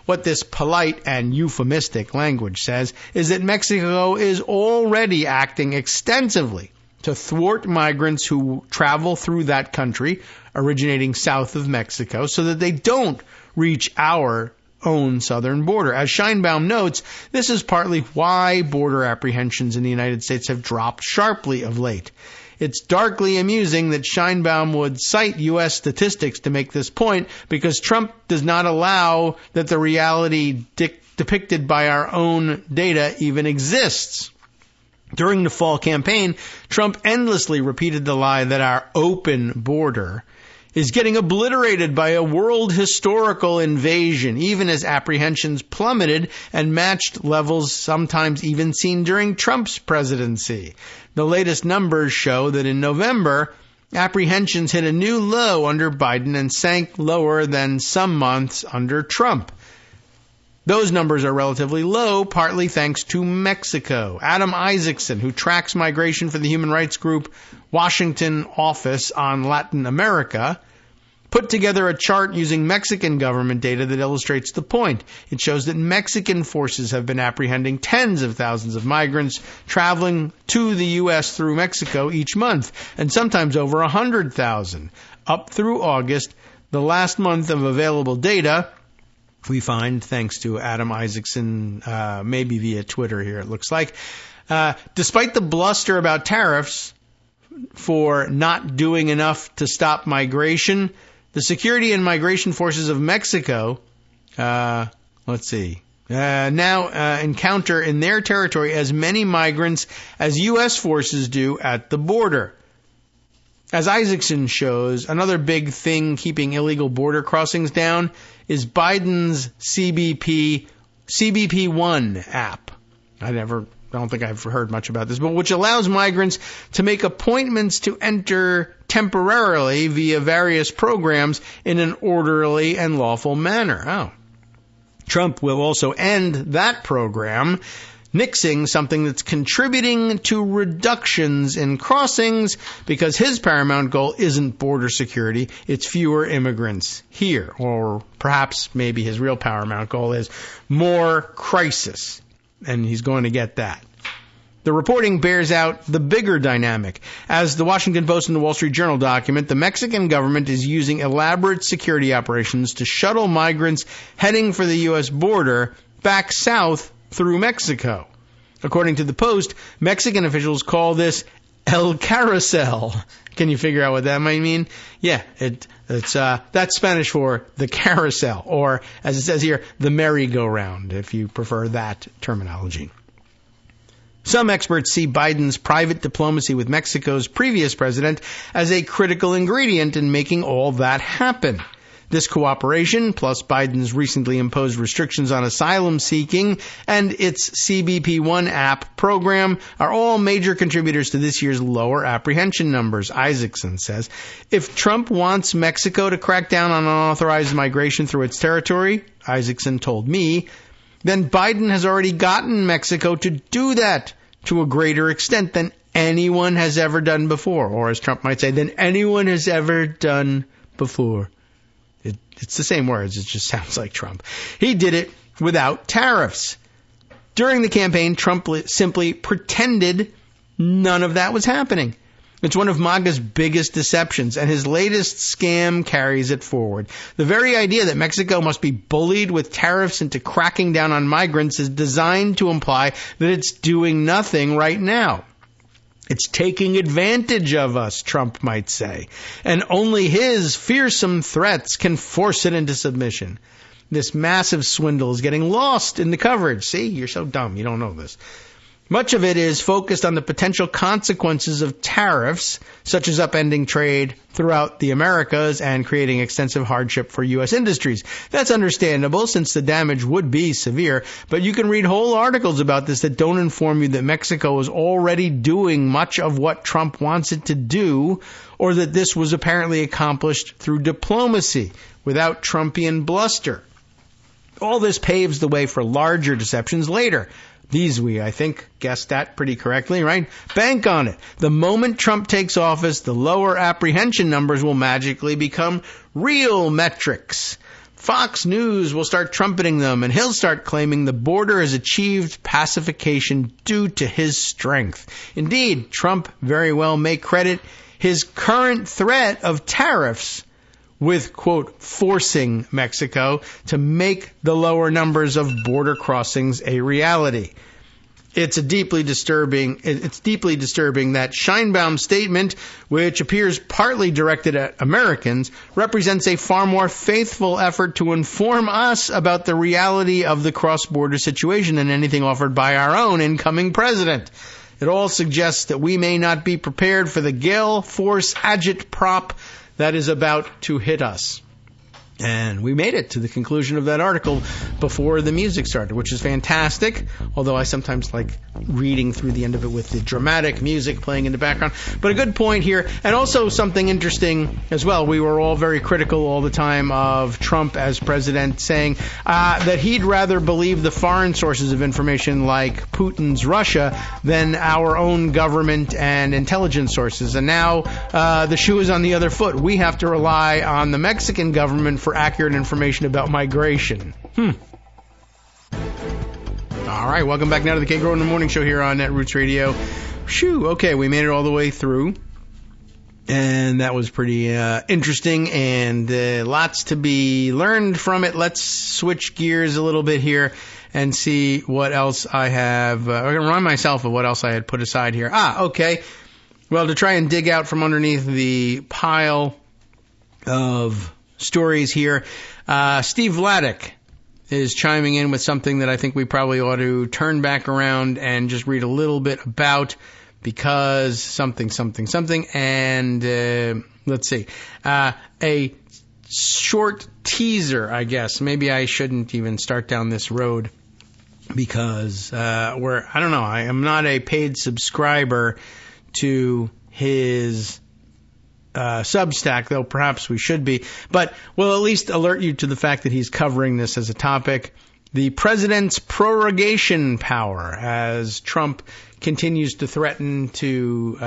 What this polite and euphemistic language says is that Mexico is already acting extensively to thwart migrants who travel through that country, originating south of Mexico, so that they don't reach our own southern border. As Scheinbaum notes, this is partly why border apprehensions in the United States have dropped sharply of late. It's darkly amusing that Scheinbaum would cite U.S. statistics to make this point because Trump does not allow that the reality depicted by our own data even exists. During the fall campaign, Trump endlessly repeated the lie that our open border is getting obliterated by a world historical invasion, even as apprehensions plummeted and matched levels sometimes even seen during Trump's presidency. The latest numbers show that in November, apprehensions hit a new low under Biden and sank lower than some months under Trump. Those numbers are relatively low, partly thanks to Mexico. Adam Isaacson, who tracks migration for the human rights group Washington Office on Latin America, put together a chart using Mexican government data that illustrates the point. It shows that Mexican forces have been apprehending tens of thousands of migrants traveling to the U.S. through Mexico each month, and sometimes over 100,000. Up through August, the last month of available data, we find, thanks to Adam Isaacson, maybe via Twitter here it looks like, despite the bluster about tariffs for not doing enough to stop migration, the security and migration forces of Mexico, now encounter in their territory as many migrants as U.S. forces do at the border. As Isaacson shows, another big thing keeping illegal border crossings down is Biden's CBP-1 app. I don't think I've heard much about this, but which allows migrants to make appointments to enter temporarily via various programs in an orderly and lawful manner. Oh. Trump will also end that program, nixing something that's contributing to reductions in crossings because his paramount goal isn't border security, it's fewer immigrants here. Or perhaps maybe his real paramount goal is more crisis. And he's going to get that. The reporting bears out the bigger dynamic. As the Washington Post and the Wall Street Journal document, the Mexican government is using elaborate security operations to shuttle migrants heading for the U.S. border back south through Mexico. According to the Post, Mexican officials call this El Carousel. Can you figure out what that might mean? Yeah, that's Spanish for the carousel, or as it says here, the merry-go-round, if you prefer that terminology. Some experts see Biden's private diplomacy with Mexico's previous president as a critical ingredient in making all that happen. This cooperation, plus Biden's recently imposed restrictions on asylum seeking and its CBP-1 app program, are all major contributors to this year's lower apprehension numbers, Isaacson says. If Trump wants Mexico to crack down on unauthorized migration through its territory, Isaacson told me, then Biden has already gotten Mexico to do that to a greater extent than anyone has ever done before. Or as Trump might say, than anyone has ever done before. It's the same words, it just sounds like Trump. He did it without tariffs. During the campaign, Trump simply pretended none of that was happening. It's one of MAGA's biggest deceptions, and his latest scam carries it forward. The very idea that Mexico must be bullied with tariffs into cracking down on migrants is designed to imply that it's doing nothing right now. It's taking advantage of us, Trump might say, and only his fearsome threats can force it into submission. This massive swindle is getting lost in the coverage. See, you're so dumb, you don't know this. Much of it is focused on the potential consequences of tariffs, such as upending trade throughout the Americas and creating extensive hardship for U.S. industries. That's understandable since the damage would be severe, but you can read whole articles about this that don't inform you that Mexico is already doing much of what Trump wants it to do, or that this was apparently accomplished through diplomacy without Trumpian bluster. All this paves the way for larger deceptions later. These we, I think, guessed that pretty correctly, right? Bank on it. The moment Trump takes office, the lower apprehension numbers will magically become real metrics. Fox News will start trumpeting them, and he'll start claiming the border has achieved pacification due to his strength. Indeed, Trump very well may credit his current threat of tariffs with, quote, forcing Mexico to make the lower numbers of border crossings a reality. It's deeply disturbing that Scheinbaum's statement, which appears partly directed at Americans, represents a far more faithful effort to inform us about the reality of the cross-border situation than anything offered by our own incoming president. It all suggests that we may not be prepared for the gale force agitprop that is about to hit us. And we made it to the conclusion of that article before the music started, which is fantastic, although I sometimes like reading through the end of it with the dramatic music playing in the background. But a good point here, and also something interesting as well. We were all very critical all the time of Trump as president, saying that he'd rather believe the foreign sources of information like Putin's Russia than our own government and intelligence sources. And now the shoe is on the other foot. We have to rely on the Mexican government for accurate information about migration. All right, welcome back now to the Kagro in the Morning Show here on Netroots Radio. Shoo, okay, we made it all the way through, and that was pretty interesting, and lots to be learned from it. Let's switch gears a little bit here and see what else I have. I'm going to remind myself of what else I had put aside here. Okay. Well, to try and dig out from underneath the pile of stories here, Steve Vladeck is chiming in with something that I think we probably ought to turn back around and just read a little bit about, because something, and let's see, a short teaser, I guess. Maybe I shouldn't even start down this road, because I don't know, I am not a paid subscriber to his Substack, though perhaps we should be. But we'll at least alert you to the fact that he's covering this as a topic. The president's prorogation power, as Trump continues to threaten to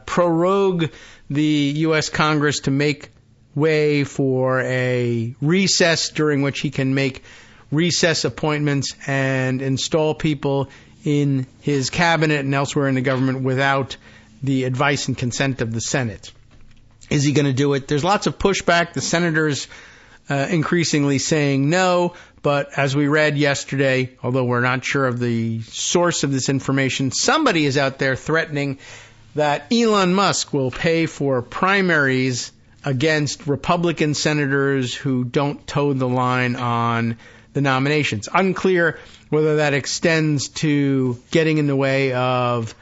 prorogue the U.S. Congress to make way for a recess during which he can make recess appointments and install people in his cabinet and elsewhere in the government without the advice and consent of the Senate. Is he going to do it? There's lots of pushback. The senators increasingly saying no, but as we read yesterday, although we're not sure of the source of this information, somebody is out there threatening that Elon Musk will pay for primaries against Republican senators who don't toe the line on the nominations. Unclear whether that extends to getting in the way of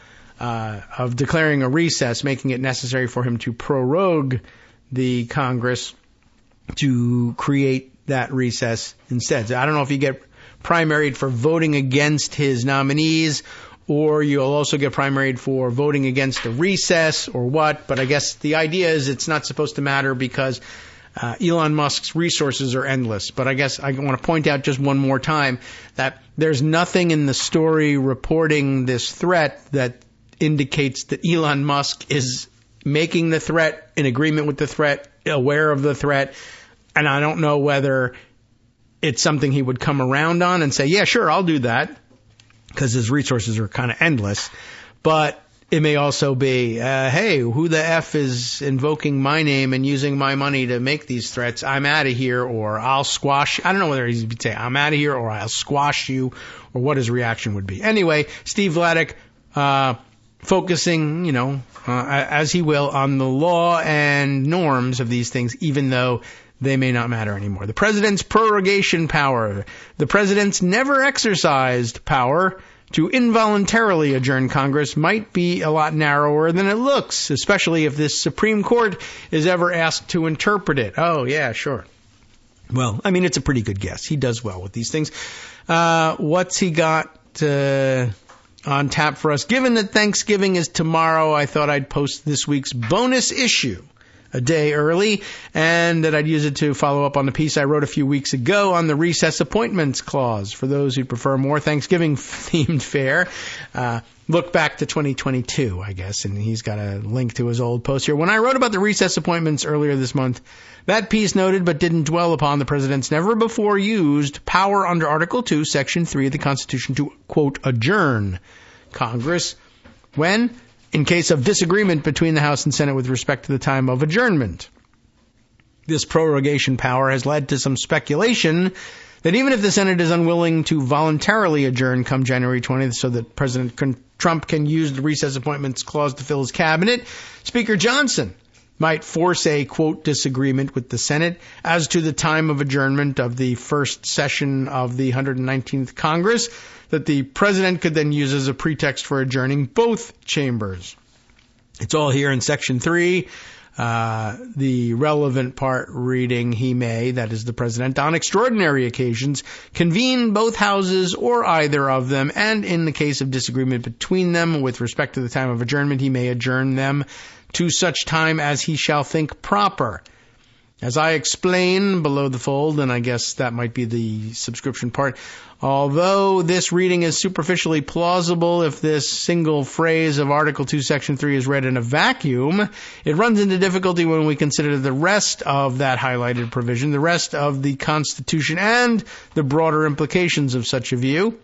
declaring a recess, making it necessary for him to prorogue the Congress to create that recess instead. So I don't know if you get primaried for voting against his nominees, or you'll also get primaried for voting against a recess or what, but I guess the idea is it's not supposed to matter because Elon Musk's resources are endless. But I guess I want to point out just one more time that there's nothing in the story reporting this threat that indicates that Elon Musk is making the threat, in agreement with the threat, aware of the threat. And I don't know whether it's something he would come around on and say, yeah, sure, I'll do that, because his resources are kind of endless. But it may also be, hey, who the F is invoking my name and using my money to make these threats? I'm out of here, or I'll squash. I don't know whether he'd say, I'm out of here, or I'll squash you, or what his reaction would be. Anyway, Steve Vladeck, focusing, as he will, on the law and norms of these things, even though they may not matter anymore. The president's prorogation power. The president's never exercised power to involuntarily adjourn Congress might be a lot narrower than it looks, especially if this Supreme Court is ever asked to interpret it. Oh, yeah, sure. Well, I mean, it's a pretty good guess. He does well with these things. What's he got on tap for us? Given that Thanksgiving is tomorrow, I thought I'd post this week's bonus issue a day early, and that I'd use it to follow up on the piece I wrote a few weeks ago on the recess appointments clause. For those who prefer more Thanksgiving-themed fare, look back to 2022, I guess, and he's got a link to his old post here. When I wrote about the recess appointments earlier this month, that piece noted but didn't dwell upon the president's never before used power under Article 2, Section 3 of the Constitution to, quote, adjourn Congress. When? In case of disagreement between the House and Senate with respect to the time of adjournment. This prorogation power has led to some speculation that even if the Senate is unwilling to voluntarily adjourn come January 20th so that President Trump can use the recess appointments clause to fill his cabinet, Speaker Johnson might force a, quote, disagreement with the Senate as to the time of adjournment of the first session of the 119th Congress that the president could then use as a pretext for adjourning both chambers. It's all here in Section 3. The relevant part reading, he may, that is the president, on extraordinary occasions, convene both houses or either of them, and in the case of disagreement between them with respect to the time of adjournment, he may adjourn them to such time as he shall think proper. As I explain below the fold, and I guess that might be the subscription part, although this reading is superficially plausible if this single phrase of Article 2, Section 3 is read in a vacuum, it runs into difficulty when we consider the rest of that highlighted provision, the rest of the Constitution, and the broader implications of such a view.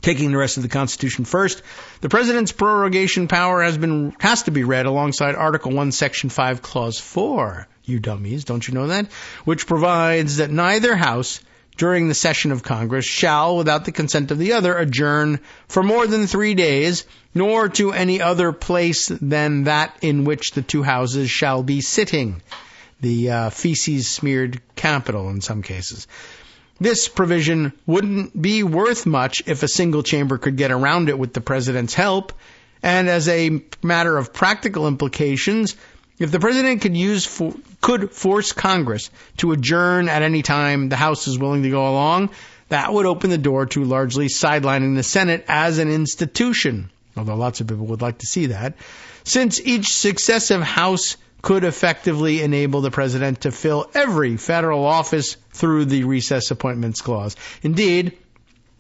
Taking the rest of the Constitution first, the President's prorogation power has to be read alongside Article 1, Section 5, Clause 4, you dummies, don't you know that? Which provides that neither House during the session of Congress shall, without the consent of the other, adjourn for more than 3 days, nor to any other place than that in which the two houses shall be sitting. The feces-smeared Capitol in some cases. This provision wouldn't be worth much if a single chamber could get around it with the president's help. And as a matter of practical implications, if the president could force Congress to adjourn at any time the House is willing to go along, that would open the door to largely sidelining the Senate as an institution, although lots of people would like to see that, since each successive House could effectively enable the president to fill every federal office through the recess appointments clause. Indeed,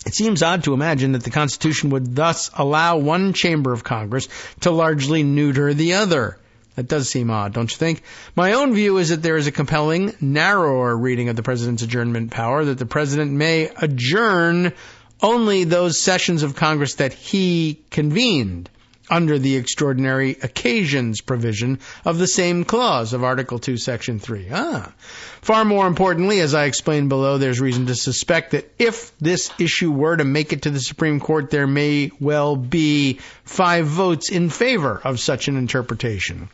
it seems odd to imagine that the Constitution would thus allow one chamber of Congress to largely neuter the other. That does seem odd, don't you think? My own view is that there is a compelling, narrower reading of the president's adjournment power, that the president may adjourn only those sessions of Congress that he convened under the extraordinary occasions provision of the same clause of Article 2, Section 3. Far more importantly, as I explained below, there's reason to suspect that if this issue were to make it to the Supreme Court, there may well be 5 votes in favor of such an interpretation.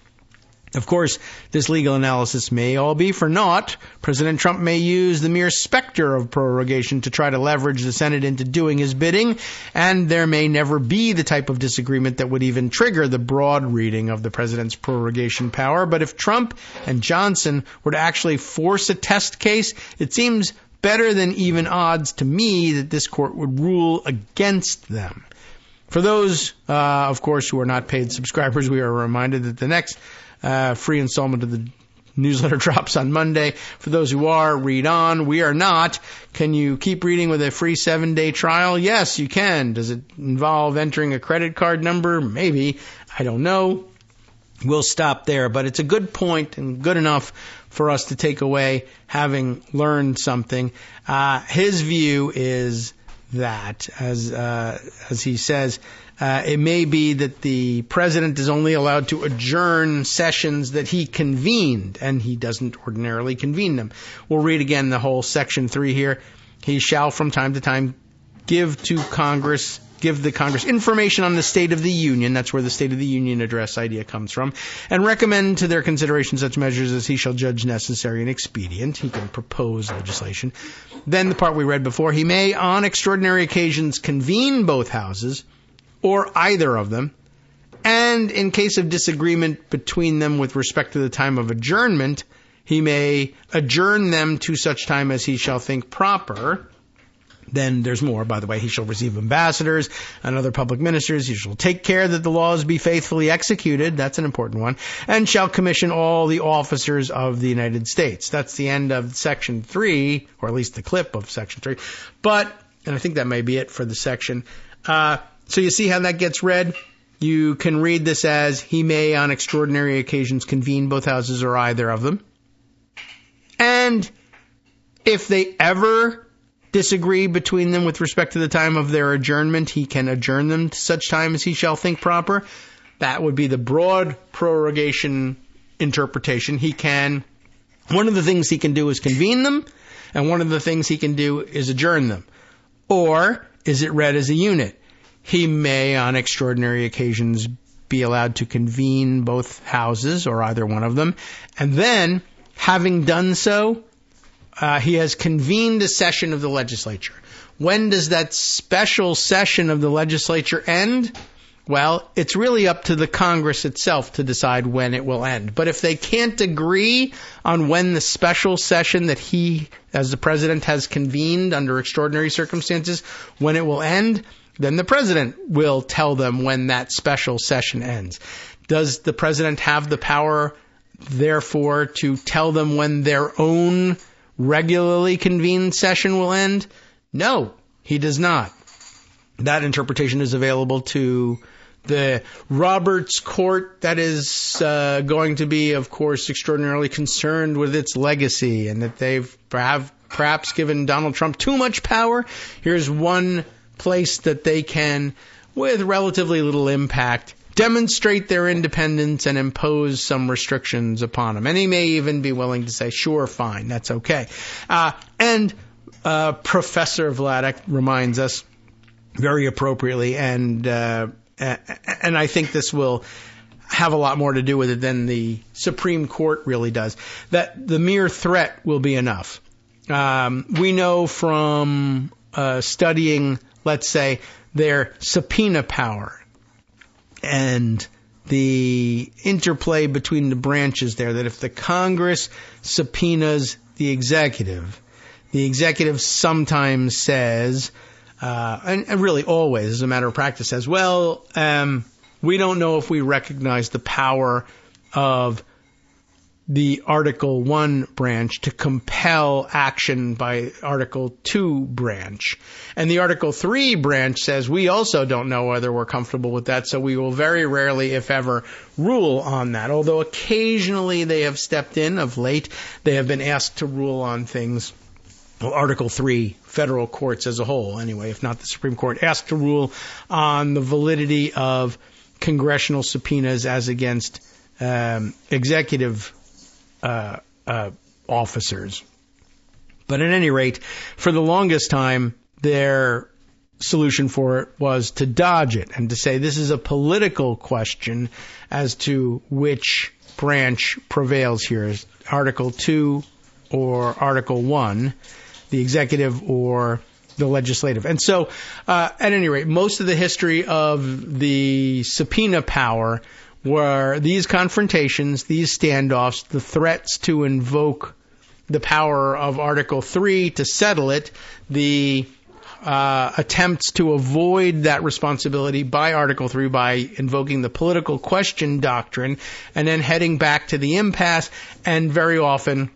Of course, this legal analysis may all be for naught. President Trump may use the mere specter of prorogation to try to leverage the Senate into doing his bidding, and there may never be the type of disagreement that would even trigger the broad reading of the president's prorogation power. But if Trump and Johnson were to actually force a test case, it seems better than even odds to me that this court would rule against them. For those, of course, who are not paid subscribers, we are reminded that the next free installment of the Newsletter drops on Monday. For those who are, read on. We are not. Can you keep reading with a free 7-day trial? Yes, you can. Does it involve entering a credit card number? Maybe. I don't know. We'll stop there. But it's a good point and good enough for us to take away having learned something. His view is that, as he says, it may be that the president is only allowed to adjourn sessions that he convened, and he doesn't ordinarily convene them. We'll read again the whole Section 3 here. He shall from time to time give the Congress information on the State of the Union, that's where the State of the Union address idea comes from, and recommend to their consideration such measures as he shall judge necessary and expedient. He can propose legislation. Then the part we read before, he may on extraordinary occasions convene both houses, or either of them, and in case of disagreement between them with respect to the time of adjournment, he may adjourn them to such time as he shall think proper. Then there's more, by the way. He shall receive ambassadors and other public ministers. He shall take care that the laws be faithfully executed. That's an important one. And shall commission all the officers of the United States. That's the end of Section 3, or at least the clip of Section 3. But, and I think that may be it for the section. So you see how that gets read? You can read this as, he may on extraordinary occasions convene both houses or either of them. And if they ever disagree between them with respect to the time of their adjournment, he can adjourn them to such time as he shall think proper. That would be the broad prorogation interpretation. One of the things he can do is convene them, and one of the things he can do is adjourn them. Or is it read as a unit? He may, on extraordinary occasions, be allowed to convene both houses or either one of them. And then, having done so, he has convened a session of the legislature. When does that special session of the legislature end? Well, it's really up to the Congress itself to decide when it will end. But if they can't agree on when the special session that he, as the president, has convened under extraordinary circumstances, when it will end, then the president will tell them when that special session ends. Does the president have the power, therefore, to tell them when their own regularly convened session will end? No, he does not. That interpretation is available to the Roberts Court that is going to be, of course, extraordinarily concerned with its legacy and that they've perhaps given Donald Trump too much power. Here's one place that they can, with relatively little impact, demonstrate their independence and impose some restrictions upon him. And he may even be willing to say, sure, fine, that's okay. And Professor Vladek reminds us very appropriately, and I think this will have a lot more to do with it than the Supreme Court really does, that the mere threat will be enough. We know from studying, let's say, their subpoena power and the interplay between the branches there, that if the Congress subpoenas the executive sometimes says, and really always, as a matter of practice, says, well, we don't know if we recognize the power of the Article 1 branch to compel action by Article 2 branch. And the Article 3 branch says we also don't know whether we're comfortable with that, so we will very rarely, if ever, rule on that. Although occasionally they have stepped in of late, they have been asked to rule on things. Well, Article 3, federal courts as a whole, anyway, if not the Supreme Court, asked to rule on the validity of congressional subpoenas as against executive officers. But at any rate, for the longest time, their solution for it was to dodge it and to say this is a political question as to which branch prevails here, is Article 2 or Article 1, the executive or the legislative. And so, at any rate, most of the history of the subpoena power were these confrontations, these standoffs, the threats to invoke the power of Article 3 to settle it, the attempts to avoid that responsibility by Article 3 by invoking the political question doctrine and then heading back to the impasse, and very often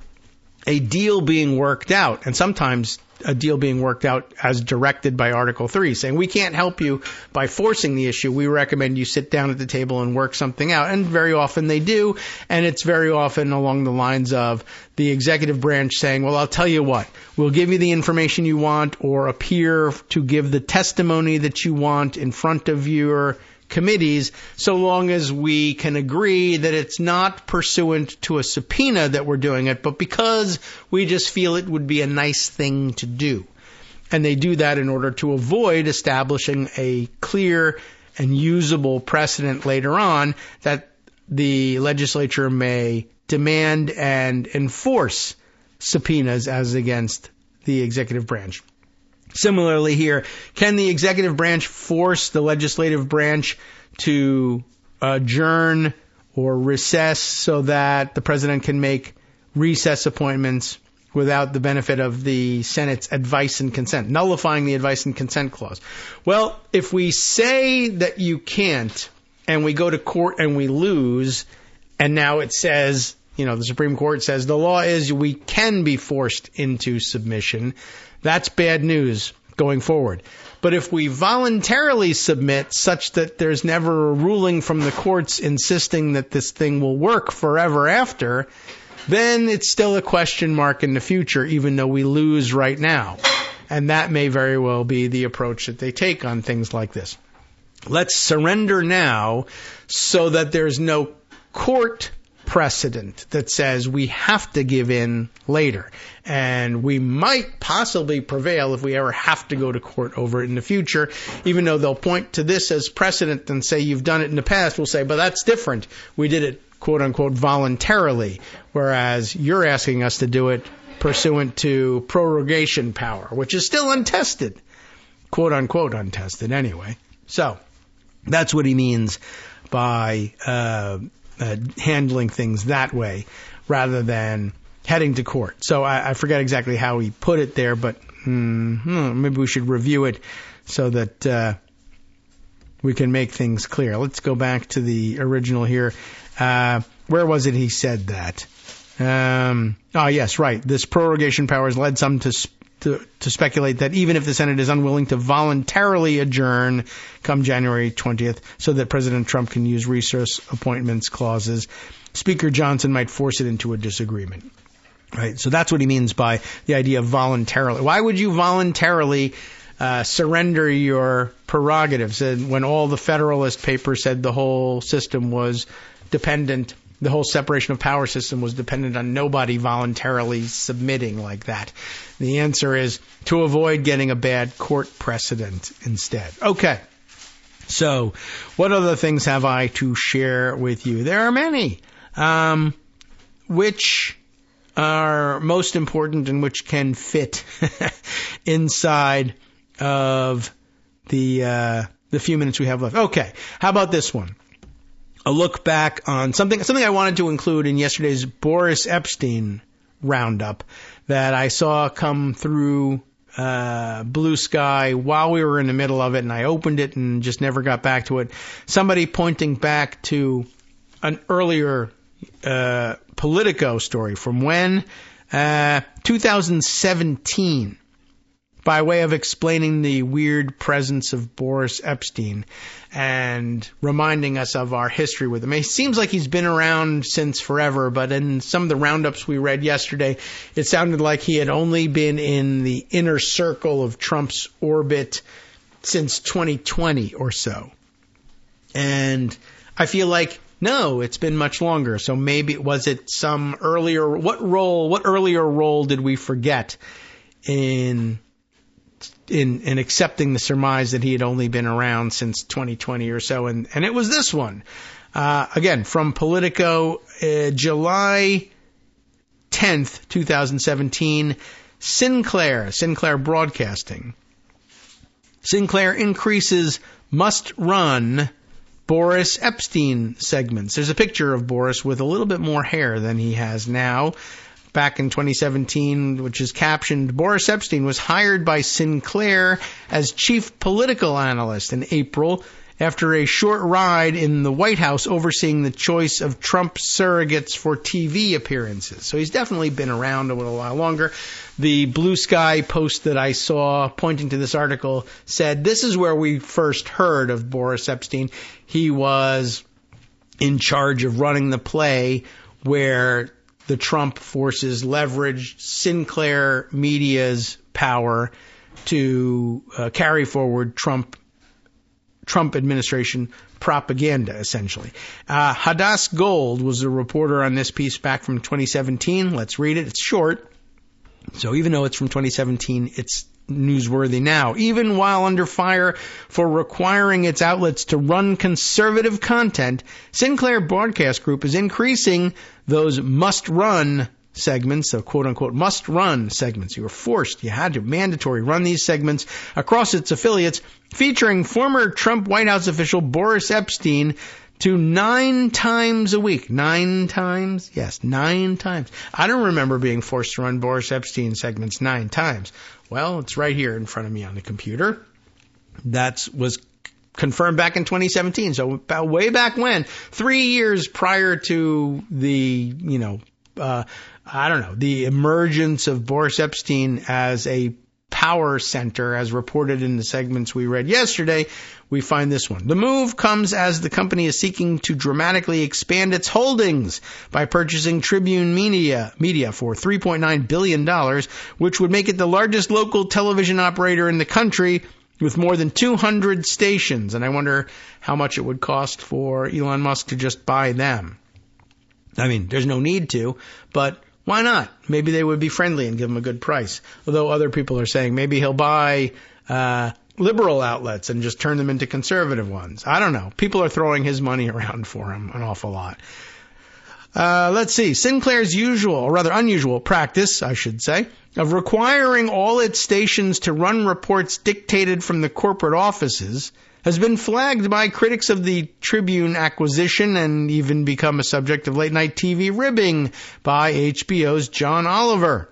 a deal being worked out, and sometimes a deal being worked out as directed by Article 3, saying we can't help you by forcing the issue. We recommend you sit down at the table and work something out. And very often they do, and it's very often along the lines of the executive branch saying, well, I'll tell you what, we'll give you the information you want or appear to give the testimony that you want in front of your committees, so long as we can agree that it's not pursuant to a subpoena that we're doing it, but because we just feel it would be a nice thing to do. And they do that in order to avoid establishing a clear and usable precedent later on that the legislature may demand and enforce subpoenas as against the executive branch. Similarly here, can the executive branch force the legislative branch to adjourn or recess so that the president can make recess appointments without the benefit of the Senate's advice and consent, nullifying the advice and consent clause? Well, if we say that you can't and we go to court and we lose, and now it says, the Supreme Court says the law is we can be forced into submission, that's bad news going forward. But if we voluntarily submit such that there's never a ruling from the courts insisting that this thing will work forever after, then it's still a question mark in the future, even though we lose right now. And that may very well be the approach that they take on things like this. Let's surrender now so that there's no court precedent that says we have to give in later. And we might possibly prevail if we ever have to go to court over it in the future, even though they'll point to this as precedent and say you've done it in the past. We'll say, but that's different. We did it, quote unquote, voluntarily, whereas you're asking us to do it pursuant to prorogation power, which is still untested, quote unquote untested anyway. So that's what he means by handling things that way rather than heading to court. So I forget exactly how he put it there, but maybe we should review it so that we can make things clear. Let's go back to the original here. Where was it he said that? Yes, right. This prorogation power has led some to speculate that even if the Senate is unwilling to voluntarily adjourn come January 20th so that President Trump can use recess appointments clauses, Speaker Johnson might force it into a disagreement. Right? So that's what he means by the idea of voluntarily. Why would you voluntarily surrender your prerogatives? And when all the Federalist Papers said the whole system was dependent, the whole separation of power system was dependent on nobody voluntarily submitting like that. The answer is to avoid getting a bad court precedent instead. Okay. So what other things have I to share with you? There are many. Which are most important and which can fit inside of the few minutes we have left. Okay. How about this one? A look back on something I wanted to include in yesterday's Boris Epstein roundup that I saw come through Blue Sky while we were in the middle of it, and I opened it and just never got back to it. Somebody pointing back to an earlier Politico story from when? 2017. By way of explaining the weird presence of Boris Epstein and reminding us of our history with him. It seems like he's been around since forever, but in some of the roundups we read yesterday, it sounded like he had only been in the inner circle of Trump's orbit since 2020 or so. And I feel like, no, it's been much longer. So maybe, was it some earlier, what earlier role did we forget in accepting the surmise that he had only been around since 2020 or so, and it was this one. Again, from Politico, July 10th, 2017, Sinclair Broadcasting. Sinclair increases must-run Boris Epstein segments. There's a picture of Boris with a little bit more hair than he has now. back in 2017, which is captioned, Boris Epstein was hired by Sinclair as chief political analyst in April after a short ride in the White House overseeing the choice of Trump surrogates for TV appearances. So he's definitely been around a little while longer. The Blue Sky post that I saw pointing to this article said, this is where we first heard of Boris Epstein. He was in charge of running the play where the Trump forces leveraged Sinclair Media's power to carry forward Trump administration propaganda, essentially. Hadass Gold was a reporter on this piece back from 2017. Let's read it. It's short. So even though it's from 2017, it's newsworthy now. Even while under fire for requiring its outlets to run conservative content, Sinclair Broadcast Group is increasing those must-run segments, so quote-unquote must-run segments. You were forced, you had to, mandatory, run these segments across its affiliates featuring former Trump White House official Boris Epstein to 9 times a week. 9 times? Yes, 9 times. I don't remember being forced to run Boris Epstein segments 9 times. Well, it's right here in front of me on the computer. That was confirmed back in 2017, so about way back when, 3 years prior to the, the emergence of Boris Epstein as a power center, as reported in the segments we read yesterday, we find this one. The move comes as the company is seeking to dramatically expand its holdings by purchasing Tribune Media for $3.9 billion, which would make it the largest local television operator in the country with more than 200 stations. And I wonder how much it would cost for Elon Musk to just buy them. I mean, there's no need to, but why not? Maybe they would be friendly and give him a good price. Although other people are saying maybe he'll buy liberal outlets and just turn them into conservative ones. I don't know. People are throwing his money around for him an awful lot. Let's see. Sinclair's usual, or rather unusual practice, I should say, of requiring all its stations to run reports dictated from the corporate offices has been flagged by critics of the Tribune acquisition and even become a subject of late-night TV ribbing by HBO's John Oliver.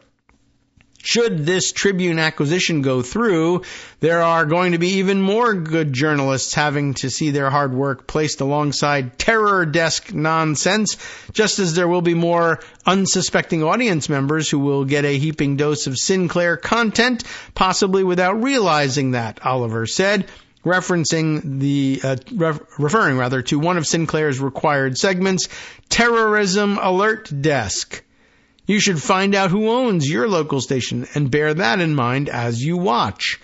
Should this Tribune acquisition go through, there are going to be even more good journalists having to see their hard work placed alongside terror desk nonsense, just as there will be more unsuspecting audience members who will get a heaping dose of Sinclair content, possibly without realizing that, Oliver said, referring to one of Sinclair's required segments, Terrorism Alert Desk. You should find out who owns your local station and bear that in mind as you watch.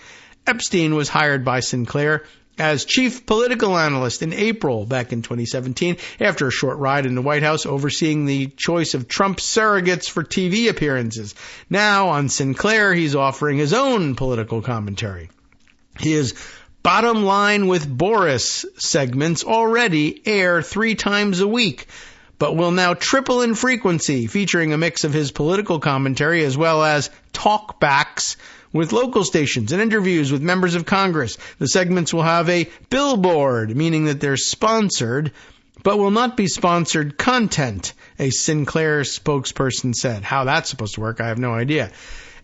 Epstein was hired by Sinclair as chief political analyst in April back in 2017 after a short ride in the White House overseeing the choice of Trump surrogates for TV appearances. Now on Sinclair, he's offering his own political commentary. His Bottom Line with Boris segments already air 3 times a week, but will now triple in frequency, featuring a mix of his political commentary as well as talkbacks with local stations and interviews with members of Congress. The segments will have a billboard, meaning that they're sponsored, but will not be sponsored content, a Sinclair spokesperson said. How that's supposed to work, I have no idea.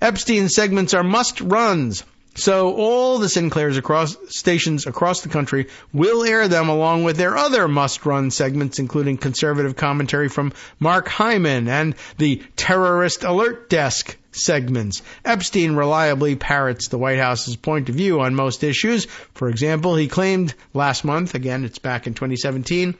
Epstein segments are must-runs, so all the Sinclairs stations across the country will air them along with their other must-run segments, including conservative commentary from Mark Hyman and the Terrorist Alert Desk segments. Epstein reliably parrots the White House's point of view on most issues. For example, he claimed last month, again, it's back in 2017,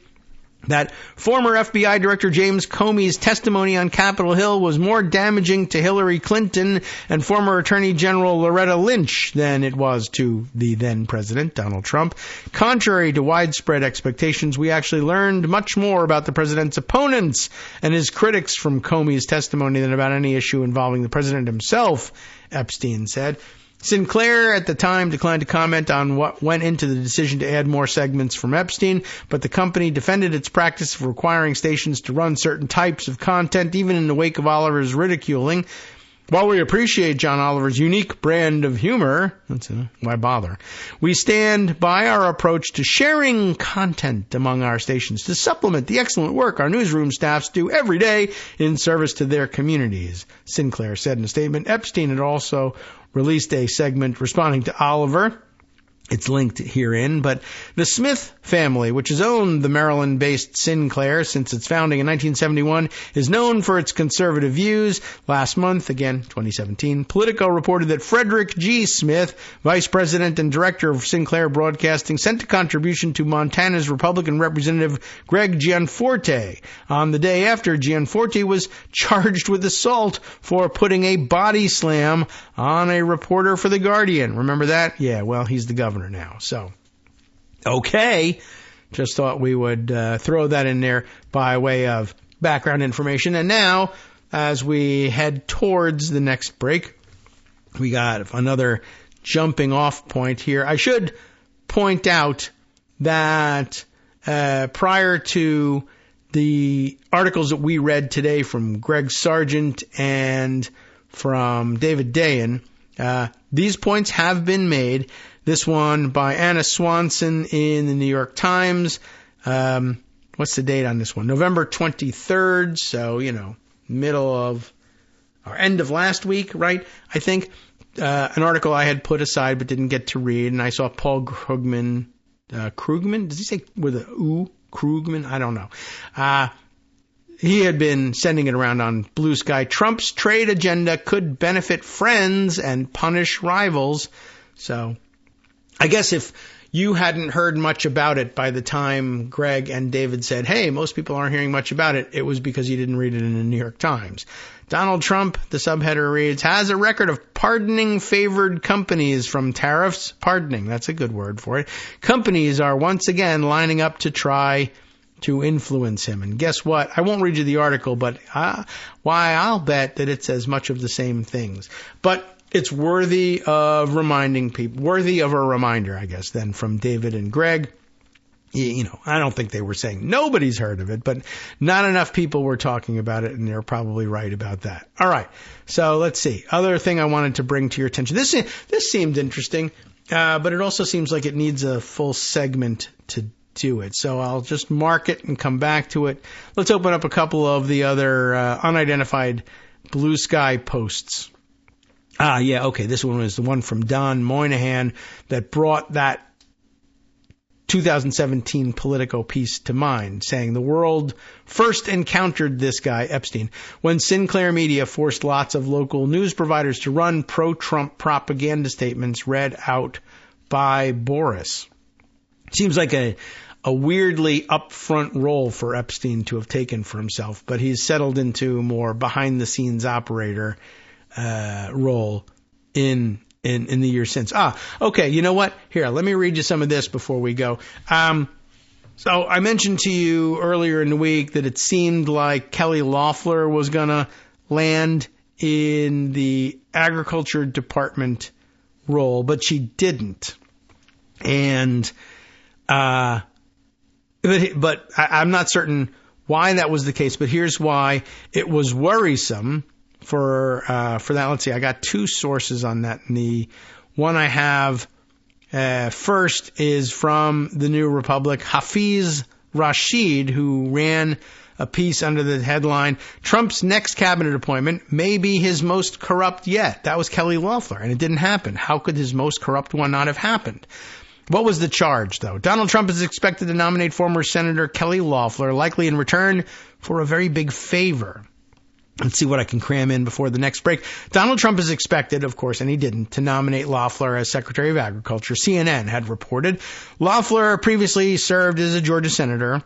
that former FBI Director James Comey's testimony on Capitol Hill was more damaging to Hillary Clinton and former Attorney General Loretta Lynch than it was to the then President, Donald Trump. Contrary to widespread expectations, we actually learned much more about the President's opponents and his critics from Comey's testimony than about any issue involving the President himself, Epstein said. Sinclair at the time declined to comment on what went into the decision to add more segments from Epstein, but the company defended its practice of requiring stations to run certain types of content, even in the wake of Oliver's ridiculing. While we appreciate John Oliver's unique brand of humor, why bother? We stand by our approach to sharing content among our stations to supplement the excellent work our newsroom staffs do every day in service to their communities, Sinclair said in a statement. Epstein had also released a segment responding to Oliver. It's linked herein, but the Smith family, which has owned the Maryland-based Sinclair since its founding in 1971, is known for its conservative views. Last month, again, 2017, Politico reported that Frederick G. Smith, vice president and director of Sinclair Broadcasting, sent a contribution to Montana's Republican Representative Greg Gianforte on the day after Gianforte was charged with assault for putting a body slam on a reporter for The Guardian. Remember that? Yeah, well, he's the governor now. So, okay. Just thought we would throw that in there by way of background information. And now, as we head towards the next break, we got another jumping off point here. I should point out that prior to the articles that we read today from Greg Sargent and from David Dayen, these points have been made. This one by Anna Swanson in the New York Times. What's the date on this one? November 23rd. So, middle of or end of last week, right? I think an article I had put aside but didn't get to read. And I saw Paul Krugman. Krugman? Does he say with a U? Krugman? I don't know. He had been sending it around on Blue Sky. Trump's trade agenda could benefit friends and punish rivals. So I guess if you hadn't heard much about it by the time Greg and David said, hey, most people aren't hearing much about it, it was because you didn't read it in the New York Times. Donald Trump, the subheader reads, has a record of pardoning favored companies from tariffs. Pardoning, that's a good word for it. Companies are once again lining up to try to influence him. And guess what? I won't read you the article, but I'll bet that it says much of the same things. But it's worthy of reminding people, worthy of a reminder, I guess, then from David and Greg. I don't think they were saying nobody's heard of it, but not enough people were talking about it, and they're probably right about that. All right, so let's see. Other thing I wanted to bring to your attention. This seemed interesting, but it also seems like it needs a full segment to do it. So I'll just mark it and come back to it. Let's open up a couple of the other unidentified Blue Sky posts. Okay, this one was the one from Don Moynihan that brought that 2017 Politico piece to mind, saying the world first encountered this guy, Epstein, when Sinclair Media forced lots of local news providers to run pro-Trump propaganda statements read out by Boris. Seems like a weirdly upfront role for Epstein to have taken for himself, but he's settled into more behind-the-scenes operator role in the years since. Okay, you know what? Here, let me read you some of this before we go. So I mentioned to you earlier in the week that it seemed like Kelly Loeffler was going to land in the agriculture department role, but she didn't. And but I'm not certain why that was the case, but here's why it was worrisome for that. Let's see, I got two sources on that. And the one I have first is from the New Republic, Hafiz Rashid, who ran a piece under the headline, Trump's next cabinet appointment may be his most corrupt yet. That was Kelly Loeffler, and it didn't happen. How could his most corrupt one not have happened? What was the charge, though? Donald Trump is expected to nominate former Senator Kelly Loeffler, likely in return for a very big favor. Let's see what I can cram in before the next break. Donald Trump is expected, of course, and he didn't, to nominate Loeffler as Secretary of Agriculture. CNN had reported. Loeffler previously served as a Georgia senator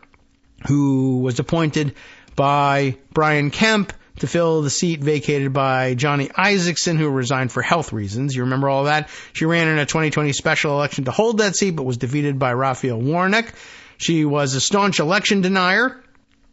who was appointed by Brian Kemp to fill the seat vacated by Johnny Isakson, who resigned for health reasons. You remember all of that? She ran in a 2020 special election to hold that seat, but was defeated by Raphael Warnock. She was a staunch election denier,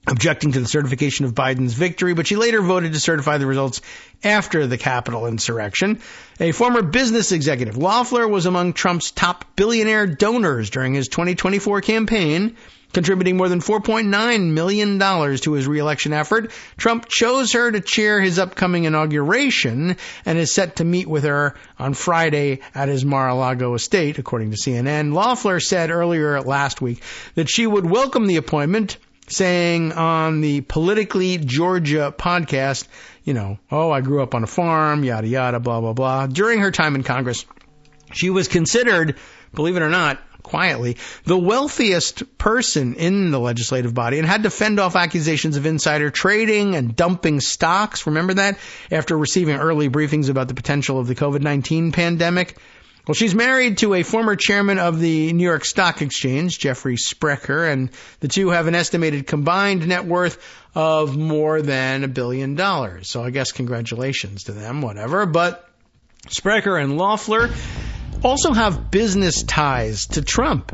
objecting to the certification of Biden's victory, but she later voted to certify the results after the Capitol insurrection. A former business executive, Loeffler was among Trump's top billionaire donors during his 2024 campaign. contributing more than $4.9 million to his reelection effort. Trump chose her to chair his upcoming inauguration and is set to meet with her on Friday at his Mar-a-Lago estate, according to CNN. Loeffler said earlier last week that she would welcome the appointment, saying on the Politically Georgia podcast, I grew up on a farm, yada, yada, blah, blah, blah. During her time in Congress, she was considered, believe it or not, quietly, the wealthiest person in the legislative body and had to fend off accusations of insider trading and dumping stocks. Remember that? After receiving early briefings about the potential of the COVID-19 pandemic. Well, she's married to a former chairman of the New York Stock Exchange, Jeffrey Sprecher, and the two have an estimated combined net worth of more than $1 billion. So I guess congratulations to them, whatever. But Sprecher and Loeffler also have business ties to Trump.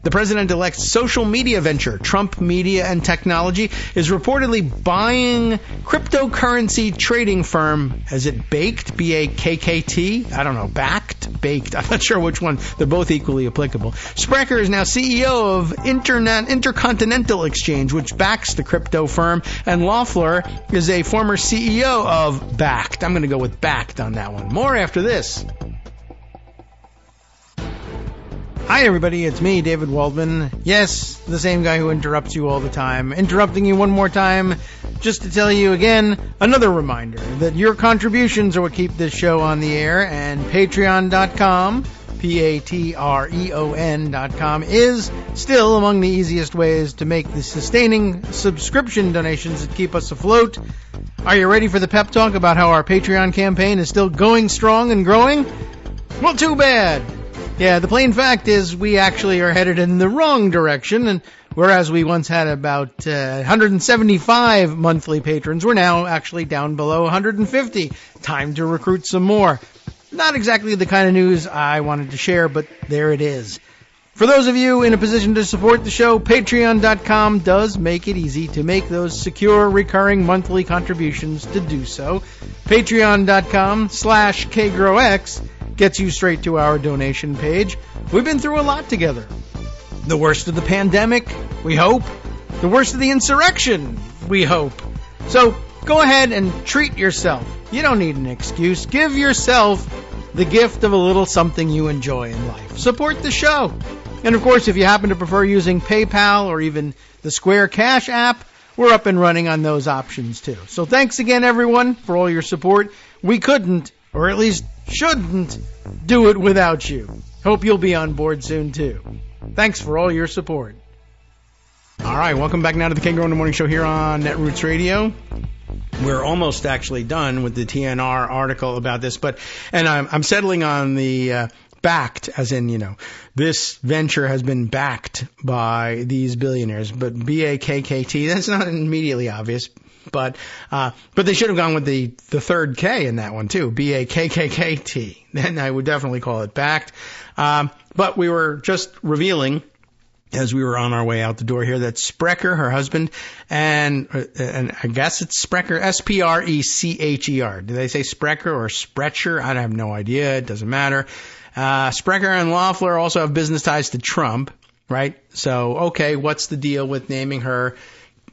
The president-elect's social media venture, Trump Media and Technology, is reportedly buying cryptocurrency trading firm, is it Baked? B-A-K-K-T? I don't know. Baked? I'm not sure which one. They're both equally applicable. Sprecher is now CEO of Intercontinental Exchange, which backs the crypto firm, and Loeffler is a former CEO of Baked. I'm going to go with Baked on that one. More after this. Hi, everybody. It's me, David Waldman. Yes, the same guy who interrupts you all the time. Interrupting you one more time just to tell you again, another reminder that your contributions are what keep this show on the air, and Patreon.com, Patreon.com, is still among the easiest ways to make the sustaining subscription donations that keep us afloat. Are you ready for the pep talk about how our Patreon campaign is still going strong and growing? Well, too bad. Yeah, the plain fact is we actually are headed in the wrong direction, and whereas we once had about 175 monthly patrons, we're now actually down below 150. Time to recruit some more. Not exactly the kind of news I wanted to share, but there it is. For those of you in a position to support the show, Patreon.com does make it easy to make those secure, recurring monthly contributions to do so. Patreon.com/KagroX gets you straight to our donation page. We've been through a lot together. The worst of the pandemic, we hope. The worst of the insurrection, we hope. So go ahead and treat yourself. You don't need an excuse. Give yourself the gift of a little something you enjoy in life. Support the show. And of course, if you happen to prefer using PayPal or even the Square Cash app, we're up and running on those options too. So thanks again, everyone, for all your support. We couldn't, or at least shouldn't, do it without you. Hope you'll be on board soon, too. Thanks for all your support. All right, welcome back now to the Kagro in the Morning Show here on Netroots Radio. We're almost actually done with the TNR article about this, and I'm settling on the backed, as in, this venture has been backed by these billionaires, but B-A-K-K-T, that's not immediately obvious. But they should have gone with the third K in that one too, B-A-K-K-K-T. Then I would definitely call it backed. But we were just revealing, as we were on our way out the door here, that Sprecher, her husband, and I guess it's Sprecher, S-P-R-E-C-H-E-R. Do they say Sprecher or Sprecher? I have no idea. It doesn't matter. Sprecher and Loeffler also have business ties to Trump, right? So, okay, what's the deal with naming her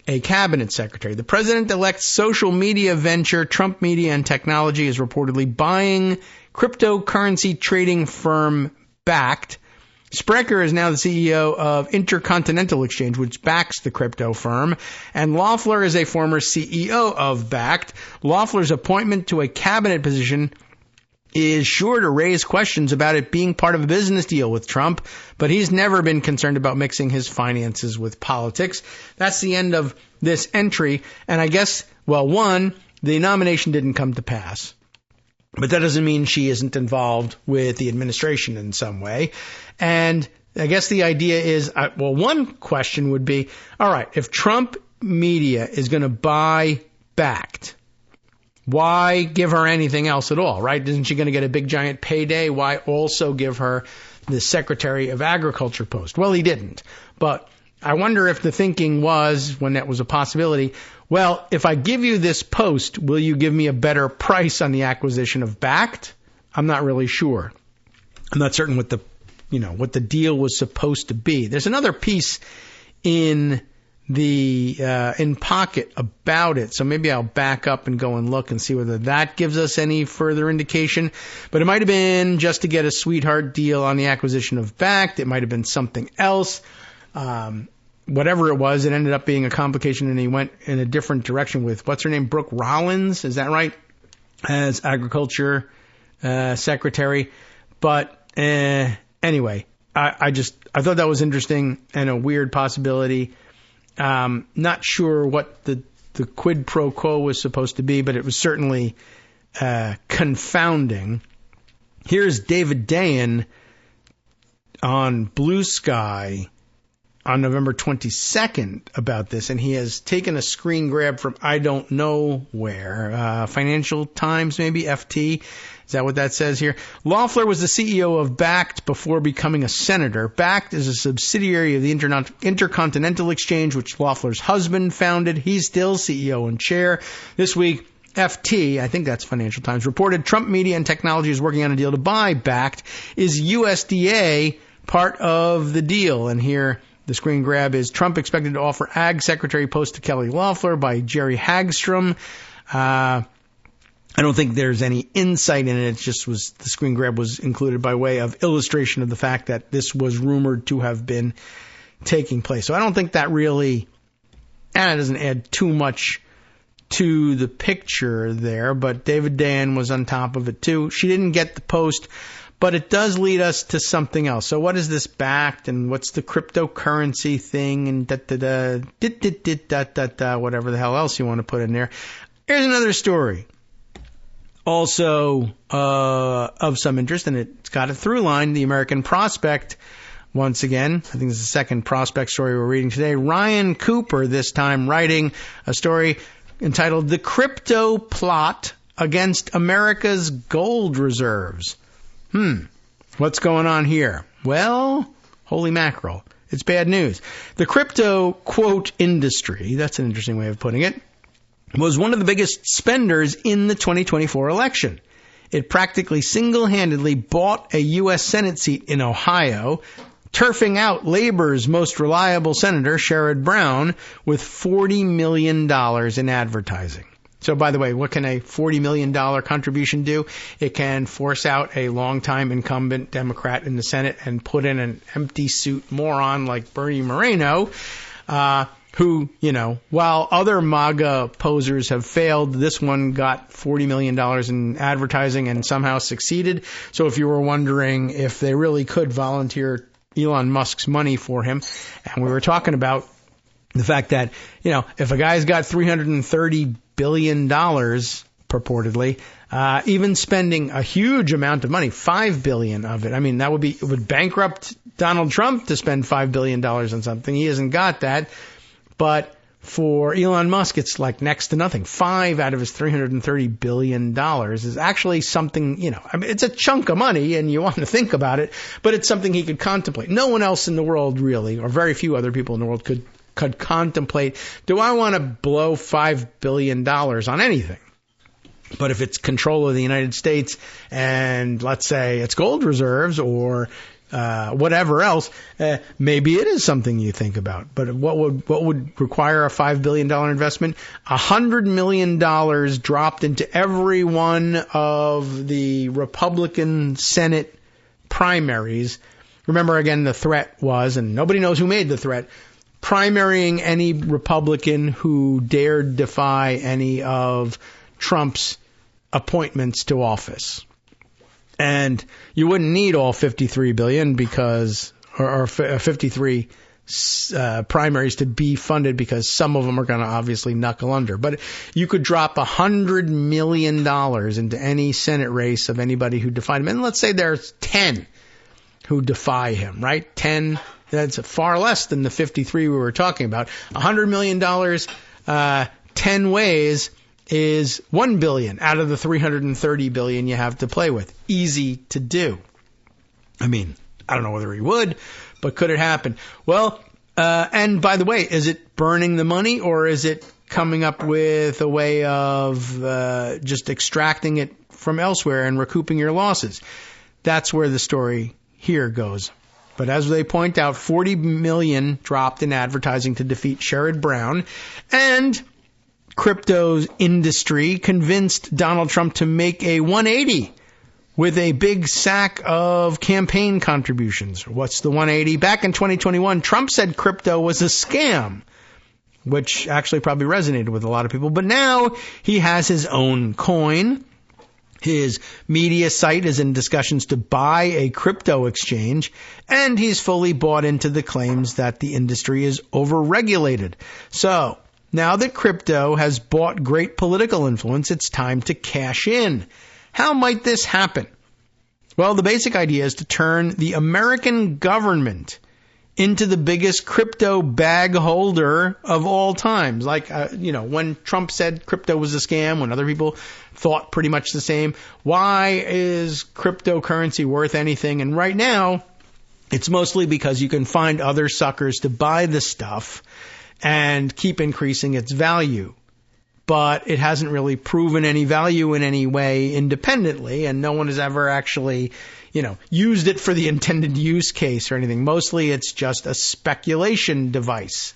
a cabinet secretary? The president-elect's social media venture, Trump Media and Technology, is reportedly buying cryptocurrency trading firm Baked. Sprecher is now the CEO of Intercontinental Exchange, which backs the crypto firm, and Loeffler is a former CEO of Baked. Loeffler's appointment to a cabinet position is sure to raise questions about it being part of a business deal with Trump, but he's never been concerned about mixing his finances with politics. That's the end of this entry, and I guess, well, one, the nomination didn't come to pass, but that doesn't mean she isn't involved with the administration in some way, and I guess the idea is, one question would be, all right, if Trump Media is going to buy Baked, why give her anything else at all, right? Isn't she going to get a big giant payday? Why also give her the Secretary of Agriculture post? Well, he didn't. But I wonder if the thinking was, when that was a possibility, well, if I give you this post, will you give me a better price on the acquisition of Baked? I'm not really sure. I'm not certain what the deal was supposed to be. There's another piece in Pocket about it. So maybe I'll back up and go and look and see whether that gives us any further indication. But it might have been just to get a sweetheart deal on the acquisition of Bakkt. It might have been something else. Whatever it was, it ended up being a complication, and he went in a different direction with, what's her name, Brooke Rollins, is that right, as Agriculture Secretary. But anyway, I thought that was interesting and a weird possibility. Not sure what the quid pro quo was supposed to be, but it was certainly confounding. Here's David Dayen on Blue Sky on November 22nd about this, and he has taken a screen grab from I don't know where, Financial Times maybe, FT. Is that what that says here? Loeffler was the CEO of Bakkt before becoming a senator. Bakkt is a subsidiary of the Intercontinental Exchange, which Loeffler's husband founded. He's still CEO and chair. This week, FT, I think that's Financial Times, reported Trump Media and Technology is working on a deal to buy Bakkt. Is USDA part of the deal? And here the screen grab is Trump expected to offer Ag Secretary post to Kelly Loeffler by Jerry Hagstrom. I don't think there's any insight in it. It just was, the screen grab was included by way of illustration of the fact that this was rumored to have been taking place. So I don't think that really, and it doesn't add too much to the picture there, but David Dayen was on top of it too. She didn't get the post, but it does lead us to something else. So what is this Bakkt, and what's the cryptocurrency thing, and whatever the hell else you want to put in there. Here's another story. Also of some interest, and it's got a through line, the American Prospect. Once again, I think this is the second Prospect story we're reading today. Ryan Cooper, this time, writing a story entitled The Crypto Plot Against America's Gold Reserves. What's going on here? Well, holy mackerel. It's bad news. The crypto, quote, industry, that's an interesting way of putting it, was one of the biggest spenders in the 2024 election. It practically single-handedly bought a U.S. Senate seat in Ohio, turfing out Labor's most reliable senator, Sherrod Brown, with $40 million in advertising. So, by the way, what can a $40 million contribution do? It can force out a longtime incumbent Democrat in the Senate and put in an empty suit moron like Bernie Moreno, who, you know, while other MAGA posers have failed, this one got $40 million in advertising and somehow succeeded. So if you were wondering if they really could volunteer Elon Musk's money for him, and we were talking about the fact that, you know, if a guy's got $330 billion purportedly, even spending a huge amount of money, $5 billion of it, I mean, it would bankrupt Donald Trump to spend $5 billion on something. He hasn't got that. But for Elon Musk, it's like next to nothing. 5 out of his $330 billion is actually something, you know, I mean, it's a chunk of money and you want to think about it, but it's something he could contemplate. No one else in the world really, or very few other people in the world could contemplate, do I want to blow $5 billion on anything? But if it's control of the United States and let's say it's gold reserves or whatever else, maybe it is something you think about. But what would require a $5 billion investment? $100 million dropped into every one of the Republican Senate primaries. Remember, again, the threat was, and nobody knows who made the threat, primarying any Republican who dared defy any of Trump's appointments to office. And you wouldn't need all 53 billion because, or 53 primaries to be funded because some of them are going to obviously knuckle under. But you could drop $100 million into any Senate race of anybody who defied him. And let's say there's 10 who defy him, right? 10, that's far less than the 53 we were talking about. $100 million, 10 ways is $1 billion out of the $330 billion you have to play with. Easy to do. I mean, I don't know whether he would, but could it happen? Well, and by the way, is it burning the money or is it coming up with a way of just extracting it from elsewhere and recouping your losses? That's where the story here goes. But as they point out, $40 million dropped in advertising to defeat Sherrod Brown. And crypto industry convinced Donald Trump to make a 180 with a big sack of campaign contributions. What's the 180? Back in 2021, Trump said crypto was a scam, which actually probably resonated with a lot of people. But now he has his own coin. His media site is in discussions to buy a crypto exchange, and he's fully bought into the claims that the industry is overregulated. So now that crypto has bought great political influence, it's time to cash in. How might this happen? Well, the basic idea is to turn the American government into the biggest crypto bag holder of all times. Like, when Trump said crypto was a scam, when other people thought pretty much the same. Why is cryptocurrency worth anything? And right now, it's mostly because you can find other suckers to buy the stuff and keep increasing its value. But it hasn't really proven any value in any way independently, and no one has ever actually, used it for the intended use case or anything. Mostly it's just a speculation device.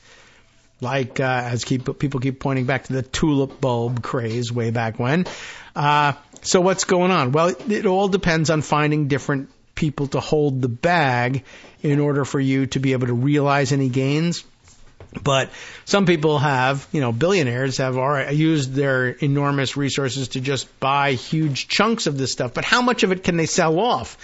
Like, as people keep pointing back to the tulip bulb craze way back when. So what's going on? Well, it all depends on finding different people to hold the bag in order for you to be able to realize any gains. But some people have, billionaires have already used their enormous resources to just buy huge chunks of this stuff. But how much of it can they sell off?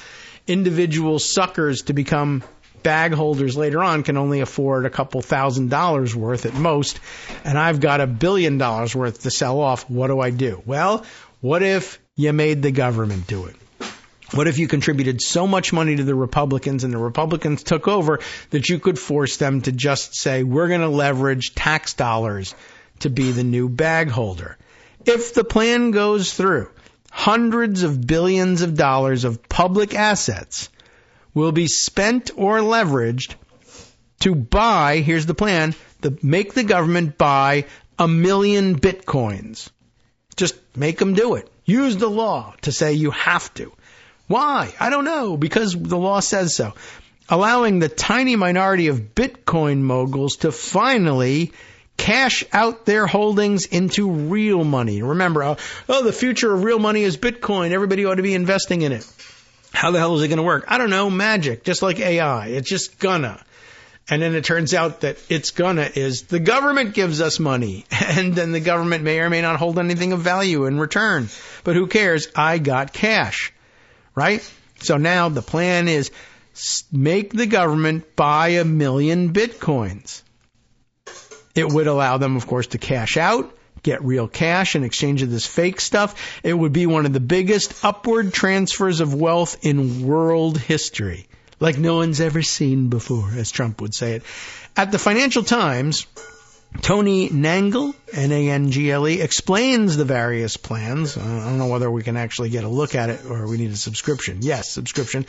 Individual suckers to become bag holders later on can only afford a couple $1,000s worth at most. And I've got $1 billion worth to sell off. What do I do? Well, what if you made the government do it? What if you contributed so much money to the Republicans and the Republicans took over that you could force them to just say, we're going to leverage tax dollars to be the new bag holder? If the plan goes through, hundreds of billions of dollars of public assets will be spent or leveraged to buy, here's the plan, make the government buy 1 million bitcoins. Just make them do it. Use the law to say you have to. Why? I don't know, because the law says so. Allowing the tiny minority of Bitcoin moguls to finally cash out their holdings into real money. Remember, the future of real money is Bitcoin. Everybody ought to be investing in it. How the hell is it going to work? I don't know. Magic, just like AI. It's just gonna. And then it turns out that it's gonna is the government gives us money. And then the government may or may not hold anything of value in return. But who cares? I got cash. Right? So now the plan is make the government buy 1 million bitcoins. It would allow them, of course, to cash out, get real cash in exchange of this fake stuff. It would be one of the biggest upward transfers of wealth in world history, like no one's ever seen before, as Trump would say it. At the Financial Times, Tony Nangle, N-A-N-G-L-E, explains the various plans. I don't know whether we can actually get a look at it or we need a subscription. Yes, subscription.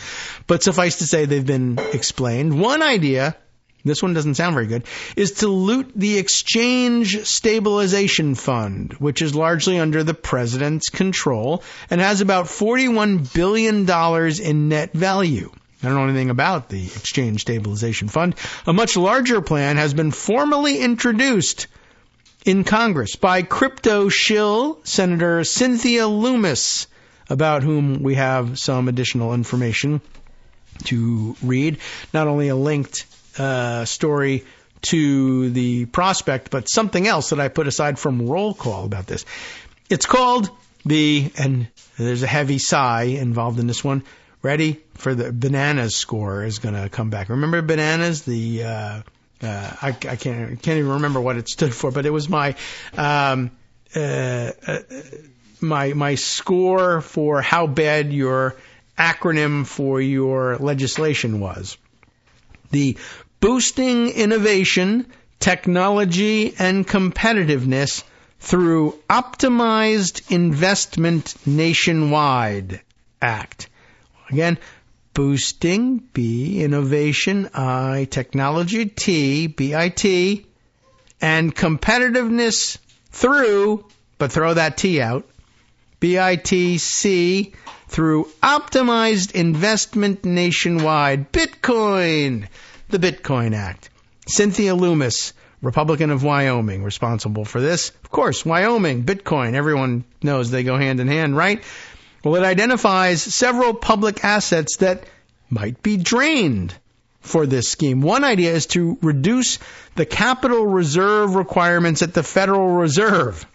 But suffice to say, they've been explained. One idea, this one doesn't sound very good, is to loot the Exchange Stabilization Fund, which is largely under the president's control and has about $41 billion in net value. I don't know anything about the Exchange Stabilization Fund. A much larger plan has been formally introduced in Congress by crypto shill Senator Cynthia Loomis, about whom we have some additional information to read. Not only a linked story to the prospect, but something else that I put aside from roll call about this. It's called and there's a heavy sigh involved in this one. Ready for the bananas score is going to come back. Remember bananas? I can't even remember what it stood for, but it was my my score for how bad your acronym for your legislation was. The Boosting Innovation, Technology, and Competitiveness through Optimized Investment Nationwide Act. Again, boosting, B, innovation, I, technology, T, B-I-T, and competitiveness through, but throw that T out, BITC, through optimized investment nationwide. Bitcoin, the Bitcoin Act. Cynthia Loomis, Republican of Wyoming, responsible for this. Of course, Wyoming, Bitcoin, everyone knows they go hand in hand, right? Well, it identifies several public assets that might be drained for this scheme. One idea is to reduce the capital reserve requirements at the Federal Reserve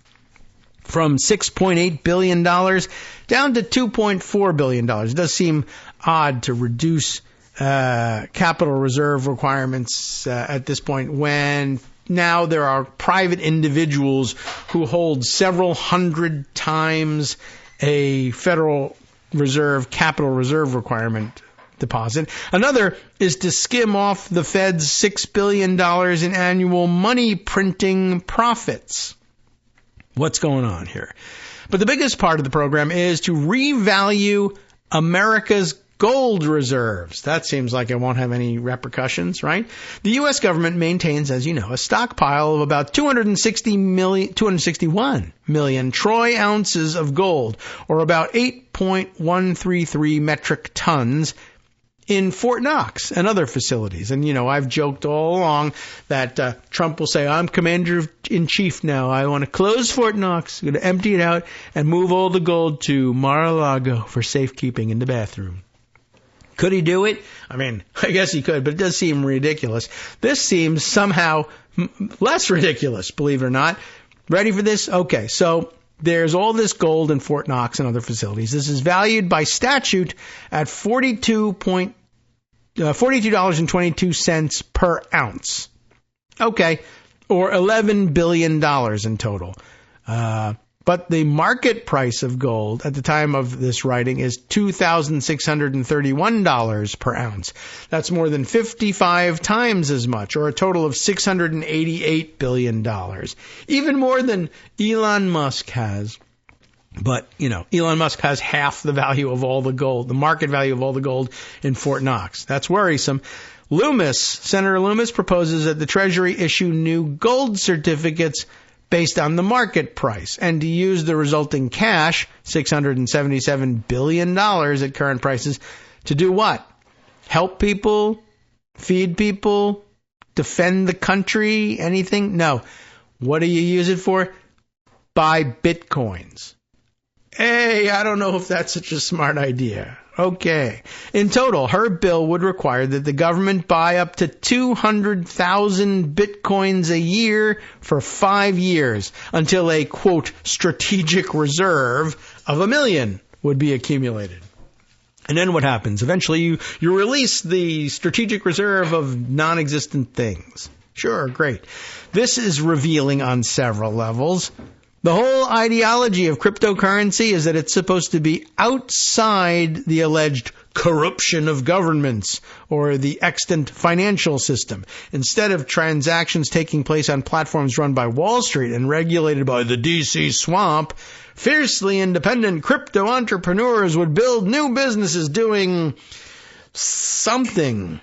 from $6.8 billion down to $2.4 billion. It does seem odd to reduce capital reserve requirements at this point when now there are private individuals who hold several hundred times a Federal Reserve capital reserve requirement deposit. Another is to skim off the Fed's $6 billion in annual money printing profits. What's going on here? But the biggest part of the program is to revalue America's gold reserves. That seems like it won't have any repercussions, right? The U.S. government maintains, as you know, a stockpile of about 261 million troy ounces of gold, or about 8.133 metric tons, in Fort Knox and other facilities. And, you know, I've joked all along that Trump will say, I'm commander-in-chief now. I want to close Fort Knox. I'm going to empty it out and move all the gold to Mar-a-Lago for safekeeping in the bathroom. Could he do it? I mean, I guess he could, but it does seem ridiculous. This seems somehow less ridiculous, believe it or not. Ready for this? Okay, so there's all this gold in Fort Knox and other facilities. This is valued by statute at $42.22 per ounce. Okay, or $11 billion in total. But the market price of gold at the time of this writing is $2,631 per ounce. That's more than 55 times as much, or a total of $688 billion. Even more than Elon Musk has. But, you know, Elon Musk has half the value of all the gold, the market value of all the gold in Fort Knox. That's worrisome. Senator Loomis proposes that the Treasury issue new gold certificates based on the market price, and to use the resulting cash, $677 billion at current prices, to do what? Help people? Feed people? Defend the country? Anything? No. What do you use it for? Buy bitcoins. Hey, I don't know if that's such a smart idea. Okay. In total, her bill would require that the government buy up to 200,000 bitcoins a year for 5 years until a, quote, strategic reserve of 1 million would be accumulated. And then what happens? Eventually you release the strategic reserve of non-existent things. Sure, great. This is revealing on several levels. The whole ideology of cryptocurrency is that it's supposed to be outside the alleged corruption of governments or the extant financial system. Instead of transactions taking place on platforms run by Wall Street and regulated by the DC swamp, fiercely independent crypto entrepreneurs would build new businesses doing something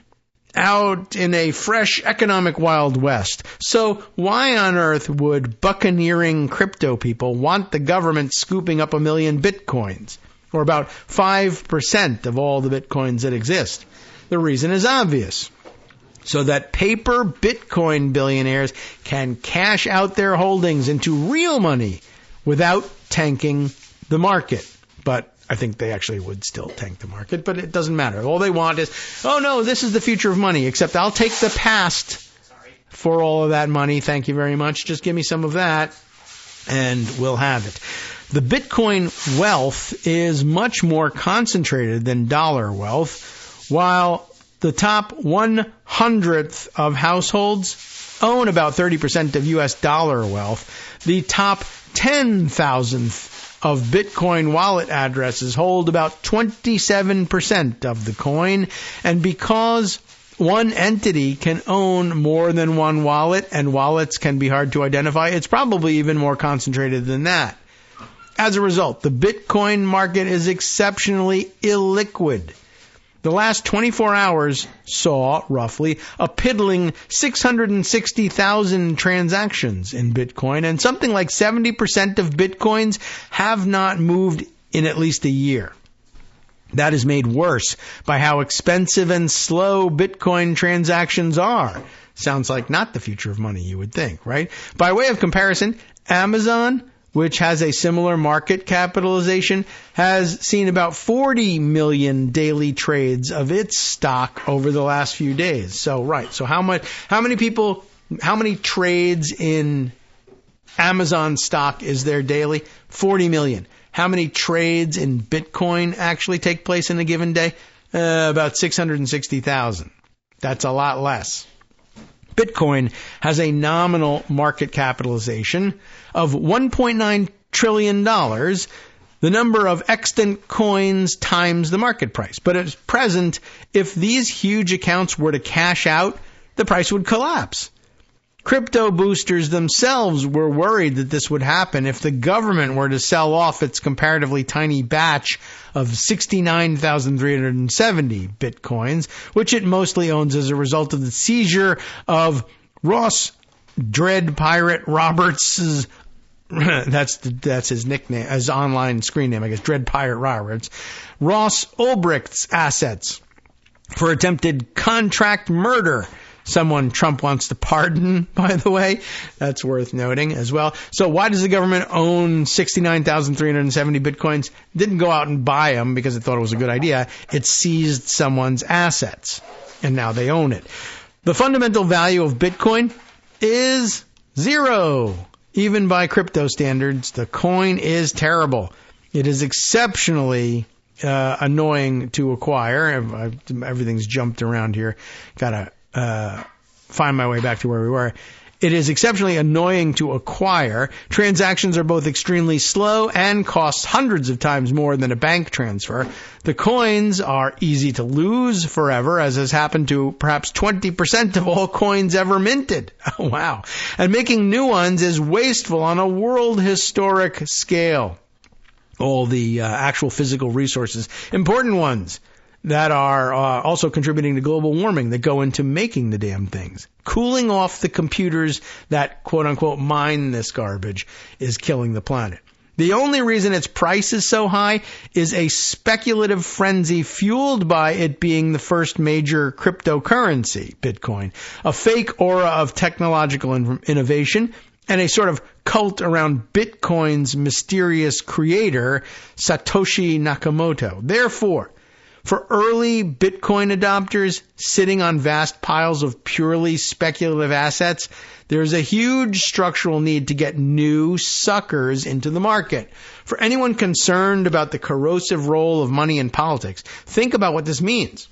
out in a fresh economic Wild West. So why on earth would buccaneering crypto people want the government scooping up 1 million bitcoins, or about 5% of all the bitcoins that exist? The reason is obvious. So that paper Bitcoin billionaires can cash out their holdings into real money without tanking the market. But I think they actually would still tank the market, but it doesn't matter. All they want is, oh no, this is the future of money, except I'll take the past for all of that money. Thank you very much. Just give me some of that, and we'll have it. The Bitcoin wealth is much more concentrated than dollar wealth, while the top 100th of households own about 30% of U.S. dollar wealth. The top 10,000th of Bitcoin wallet addresses hold about 27% of the coin. And because one entity can own more than one wallet, and wallets can be hard to identify, it's probably even more concentrated than that. As a result, the Bitcoin market is exceptionally illiquid. The last 24 hours saw, roughly, a piddling 660,000 transactions in Bitcoin, and something like 70% of Bitcoins have not moved in at least a year. That is made worse by how expensive and slow Bitcoin transactions are. Sounds like not the future of money, you would think, right? By way of comparison, Amazon, which has a similar market capitalization, has seen about 40 million daily trades of its stock over the last few days. So how many trades in Amazon stock is there daily? 40 million. How many trades in Bitcoin actually take place in a given day? About 660,000. That's a lot less. Bitcoin has a nominal market capitalization of $1.9 trillion, the number of extant coins times the market price. But at present, if these huge accounts were to cash out, the price would collapse. Crypto boosters themselves were worried that this would happen if the government were to sell off its comparatively tiny batch of 69,370 bitcoins, which it mostly owns as a result of the seizure of Ross Dread Pirate Roberts' that's his nickname, his online screen name, I guess, Dread Pirate Roberts, Ross Ulbricht's assets for attempted contract murder. Someone Trump wants to pardon, by the way. That's worth noting as well. So why does the government own 69,370 bitcoins? Didn't go out and buy them because it thought it was a good idea. It seized someone's assets, and now they own it. The fundamental value of Bitcoin is zero. Even by crypto standards, the coin is terrible. It is exceptionally annoying to acquire. Everything's jumped around here. Gotta find my way back to where we were. It is exceptionally annoying to acquire. Transactions are both extremely slow and cost hundreds of times more than a bank transfer. The coins are easy to lose forever, as has happened to perhaps 20% of all coins ever minted. Oh, wow. And making new ones is wasteful on a world historic scale. All the actual physical resources, important ones, that are also contributing to global warming that go into making the damn things. Cooling off the computers that, quote-unquote, mine this garbage is killing the planet. The only reason its price is so high is a speculative frenzy fueled by it being the first major cryptocurrency, Bitcoin, a fake aura of technological innovation, and a sort of cult around Bitcoin's mysterious creator, Satoshi Nakamoto. Therefore, for early Bitcoin adopters sitting on vast piles of purely speculative assets, there's a huge structural need to get new suckers into the market. For anyone concerned about the corrosive role of money in politics, think about what this means.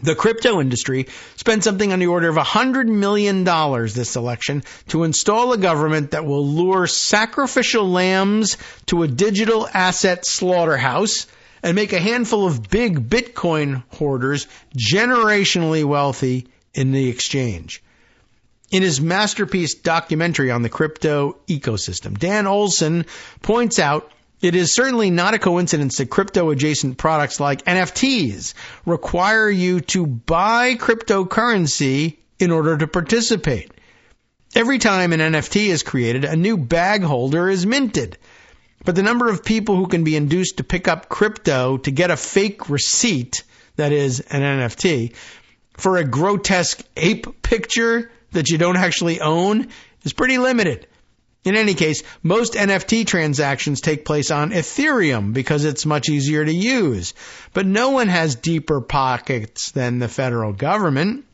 The crypto industry spent something on the order of $100 million this election to install a government that will lure sacrificial lambs to a digital asset slaughterhouse and make a handful of big Bitcoin hoarders generationally wealthy in the exchange. In his masterpiece documentary on the crypto ecosystem, Dan Olson points out it is certainly not a coincidence that crypto-adjacent products like NFTs require you to buy cryptocurrency in order to participate. Every time an NFT is created, a new bag holder is minted. But the number of people who can be induced to pick up crypto to get a fake receipt, that is, an NFT, for a grotesque ape picture that you don't actually own is pretty limited. In any case, most NFT transactions take place on Ethereum because it's much easier to use. But no one has deeper pockets than the federal government.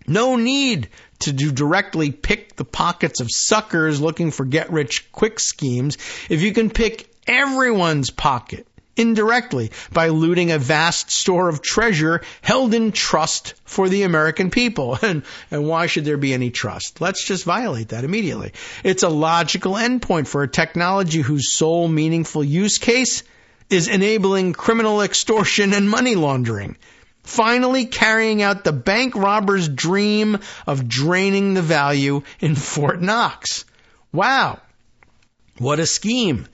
No need to directly pick the pockets of suckers looking for get-rich-quick schemes if you can pick everyone's pocket indirectly by looting a vast store of treasure held in trust for the American people. And why should there be any trust? Let's just violate that immediately. It's a logical endpoint for a technology whose sole meaningful use case is enabling criminal extortion and money laundering. Finally carrying out the bank robber's dream of draining the value in Fort Knox. Wow. What a scheme.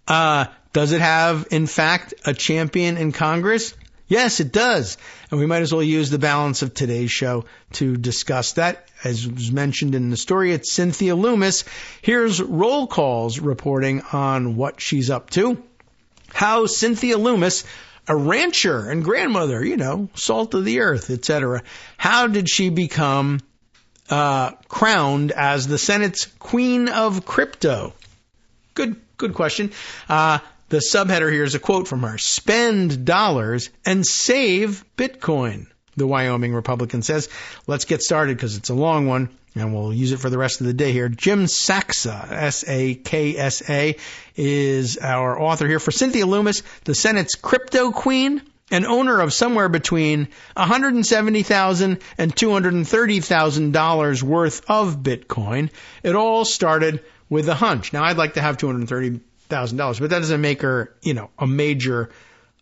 Does it have, in fact, a champion in Congress? Yes, it does. And we might as well use the balance of today's show to discuss that. As was mentioned in the story, it's Cynthia Loomis. Here's Roll Call's reporting on what she's up to. How Cynthia Loomis, a rancher and grandmother, salt of the earth, etc. How did she become crowned as the Senate's Queen of Crypto? Good question. The subheader here is a quote from her. Spend dollars and save Bitcoin, the Wyoming Republican says. Let's get started because it's a long one, and we'll use it for the rest of the day here. Jim Saksa, S-A-K-S-A, is our author here. For Cynthia Loomis, the Senate's crypto queen, an owner of somewhere between $170,000 and $230,000 worth of Bitcoin, it all started with a hunch. Now, I'd like to have $230,000, but that doesn't make her, a major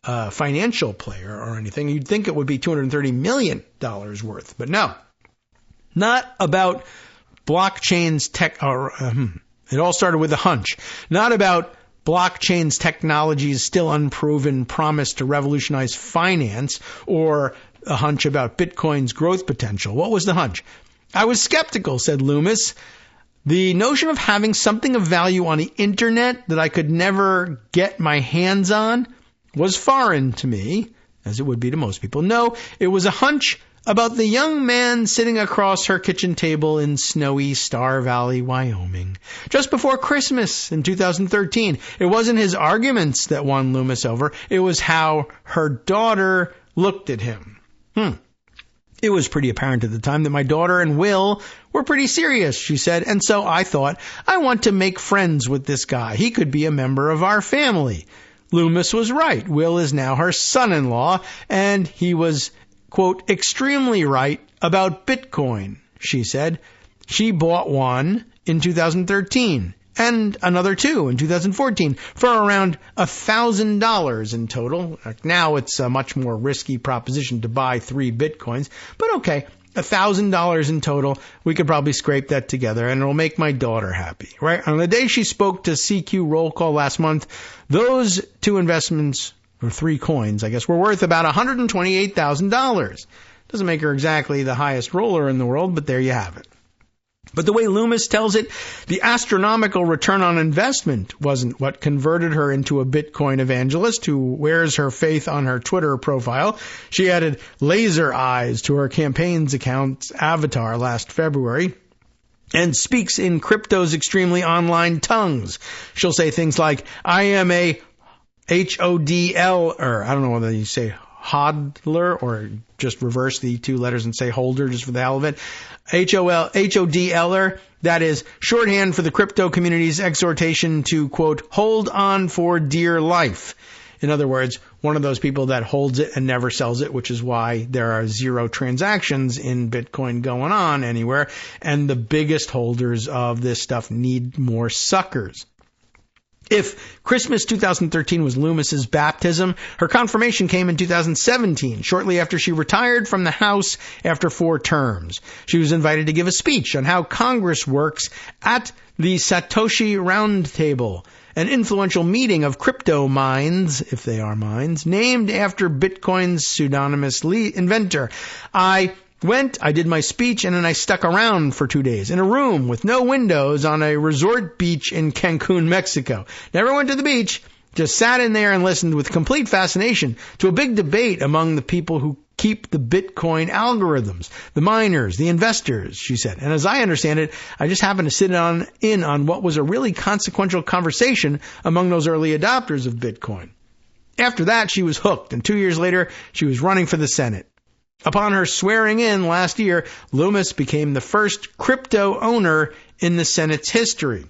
financial player or anything. You'd think it would be $230 million worth, but no. Not about blockchain's tech, it all started with a hunch. Not about blockchain's technology's still unproven promise to revolutionize finance or a hunch about Bitcoin's growth potential. What was the hunch? I was skeptical, said Loomis. The notion of having something of value on the internet that I could never get my hands on was foreign to me, as it would be to most people. No, it was a hunch about the young man sitting across her kitchen table in snowy Star Valley, Wyoming, just before Christmas in 2013. It wasn't his arguments that won Loomis over. It was how her daughter looked at him. It was pretty apparent at the time that my daughter and Will were pretty serious, she said, and so I thought, I want to make friends with this guy. He could be a member of our family. Loomis was right. Will is now her son-in-law, and he was, quote, extremely right about Bitcoin, she said. She bought one in 2013 and another two in 2014 for around $1,000 in total. Now it's a much more risky proposition to buy 3 Bitcoins, but okay, $1,000 in total. We could probably scrape that together and it'll make my daughter happy, right? On the day she spoke to CQ Roll Call last month, those 2 investments, or 3 coins, I guess, were worth about $128,000. Doesn't make her exactly the highest roller in the world, but there you have it. But the way Loomis tells it, the astronomical return on investment wasn't what converted her into a Bitcoin evangelist who wears her faith on her Twitter profile. She added laser eyes to her campaign's account's avatar last February and speaks in crypto's extremely online tongues. She'll say things like, I am a HODL, or I don't know whether you say hodler or just reverse the 2 letters and say holder just for the hell of it. HODLer, that is shorthand for the crypto community's exhortation to, quote, hold on for dear life. In other words, one of those people that holds it and never sells it, which is why there are 0 transactions in Bitcoin going on anywhere. And the biggest holders of this stuff need more suckers. If Christmas 2013 was Loomis's baptism, her confirmation came in 2017, shortly after she retired from the House after 4 terms. She was invited to give a speech on how Congress works at the Satoshi Roundtable, an influential meeting of crypto minds, if they are minds, named after Bitcoin's pseudonymous inventor. I did my speech, and then I stuck around for 2 days in a room with no windows on a resort beach in Cancun, Mexico. Never went to the beach, just sat in there and listened with complete fascination to a big debate among the people who keep the Bitcoin algorithms, the miners, the investors, she said. And as I understand it, I just happened to sit in on what was a really consequential conversation among those early adopters of Bitcoin. After that, she was hooked, and 2 years later, she was running for the Senate. Upon her swearing in last year, Loomis became the first crypto owner in the Senate's history.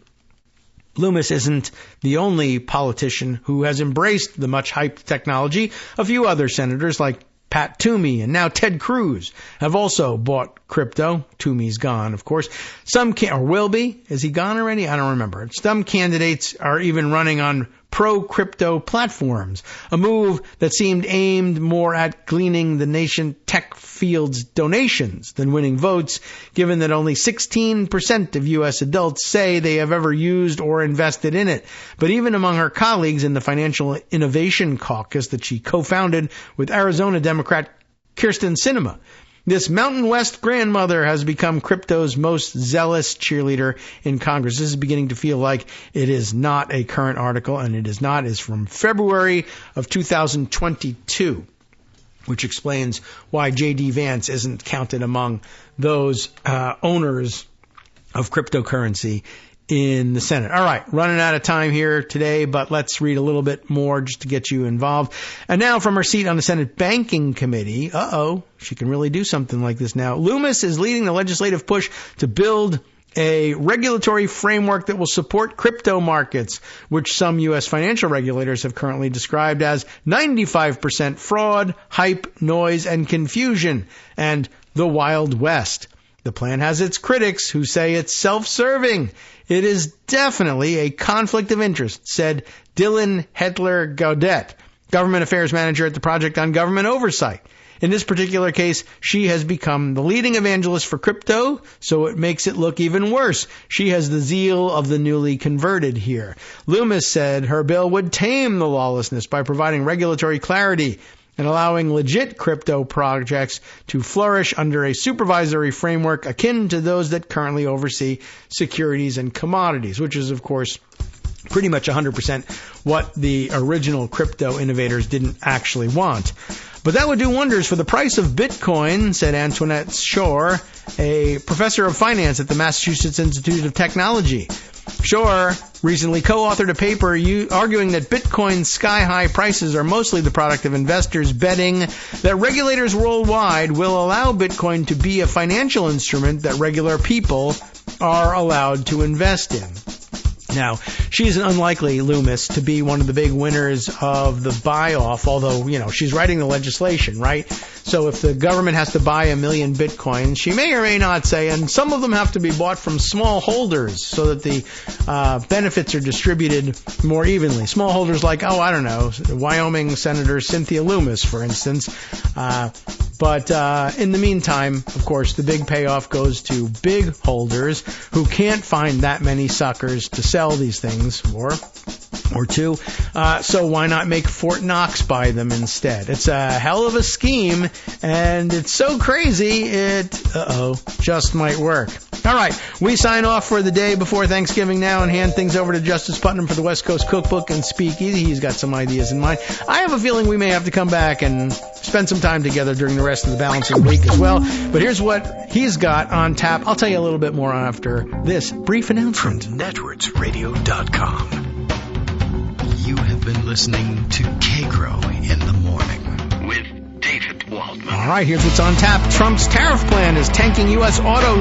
Loomis isn't the only politician who has embraced the much-hyped technology. A few other senators, like Pat Toomey and now Ted Cruz, have also bought crypto. Toomey's gone, of course. Some or will be. Is he gone already? I don't remember. Some candidates are even running on pro-crypto platforms, a move that seemed aimed more at gleaning the nation tech field's donations than winning votes, given that only 16% of U.S. adults say they have ever used or invested in it. But even among her colleagues in the Financial Innovation Caucus that she co-founded with Arizona Democrat Kyrsten Sinema, this Mountain West grandmother has become crypto's most zealous cheerleader in Congress. This is beginning to feel like it is not a current article, and it is not. It's from February of 2022, which explains why J.D. Vance isn't counted among those owners of cryptocurrency in the Senate. All right, running out of time here today, but let's read a little bit more just to get you involved. And now from her seat on the Senate Banking Committee, she can really do something like this now. Loomis is leading the legislative push to build a regulatory framework that will support crypto markets, which some U.S. financial regulators have currently described as 95% fraud, hype, noise, and confusion, and the Wild West. The plan has its critics who say it's self-serving. It is definitely a conflict of interest, said Dylan Hetler-Gaudet, government affairs manager at the Project on Government Oversight. In this particular case, she has become the leading evangelist for crypto, so it makes it look even worse. She has the zeal of the newly converted here. Loomis said her bill would tame the lawlessness by providing regulatory clarity and allowing legit crypto projects to flourish under a supervisory framework akin to those that currently oversee securities and commodities, which is, of course, pretty much 100% what the original crypto innovators didn't actually want. But that would do wonders for the price of Bitcoin, said Antoinette Shore, a professor of finance at the Massachusetts Institute of Technology. Shore recently co-authored a paper arguing that Bitcoin's sky-high prices are mostly the product of investors betting that regulators worldwide will allow Bitcoin to be a financial instrument that regular people are allowed to invest in. Now, she's unlikely, Loomis, to be one of the big winners of the buy-off, although, she's writing the legislation, right? So if the government has to buy 1 million Bitcoins, she may or may not say, and some of them have to be bought from small holders so that the benefits are distributed more evenly. Small holders like, Wyoming Senator Cynthia Loomis, for instance. But in the meantime, of course, the big payoff goes to big holders who can't find that many suckers to sell these things for, or two. So why not make Fort Knox buy them instead? It's a hell of a scheme, and it's so crazy it, just might work. All right, we sign off for the day before Thanksgiving now and hand things over to Justice Putnam for the West Coast Cookbook and Speakeasy. He's got some ideas in mind. I have a feeling we may have to come back and spend some time together during the rest of the balance of the week as well. But here's what he's got on tap. I'll tell you a little bit more after this brief announcement. From networksradio.com. You have been listening to Kagro in the Morning with David Waldman. All right, here's what's on tap. Trump's tariff plan is tanking U.S. auto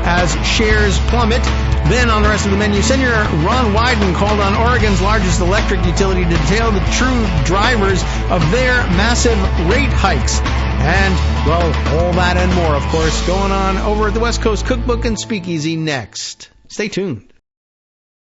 as shares plummet. Then on the rest of the menu, Senator Ron Wyden called on Oregon's largest electric utility to detail the true drivers of their massive rate hikes. And, well, all that and more, of course, going on over at the West Coast Cookbook and Speakeasy next. Stay tuned.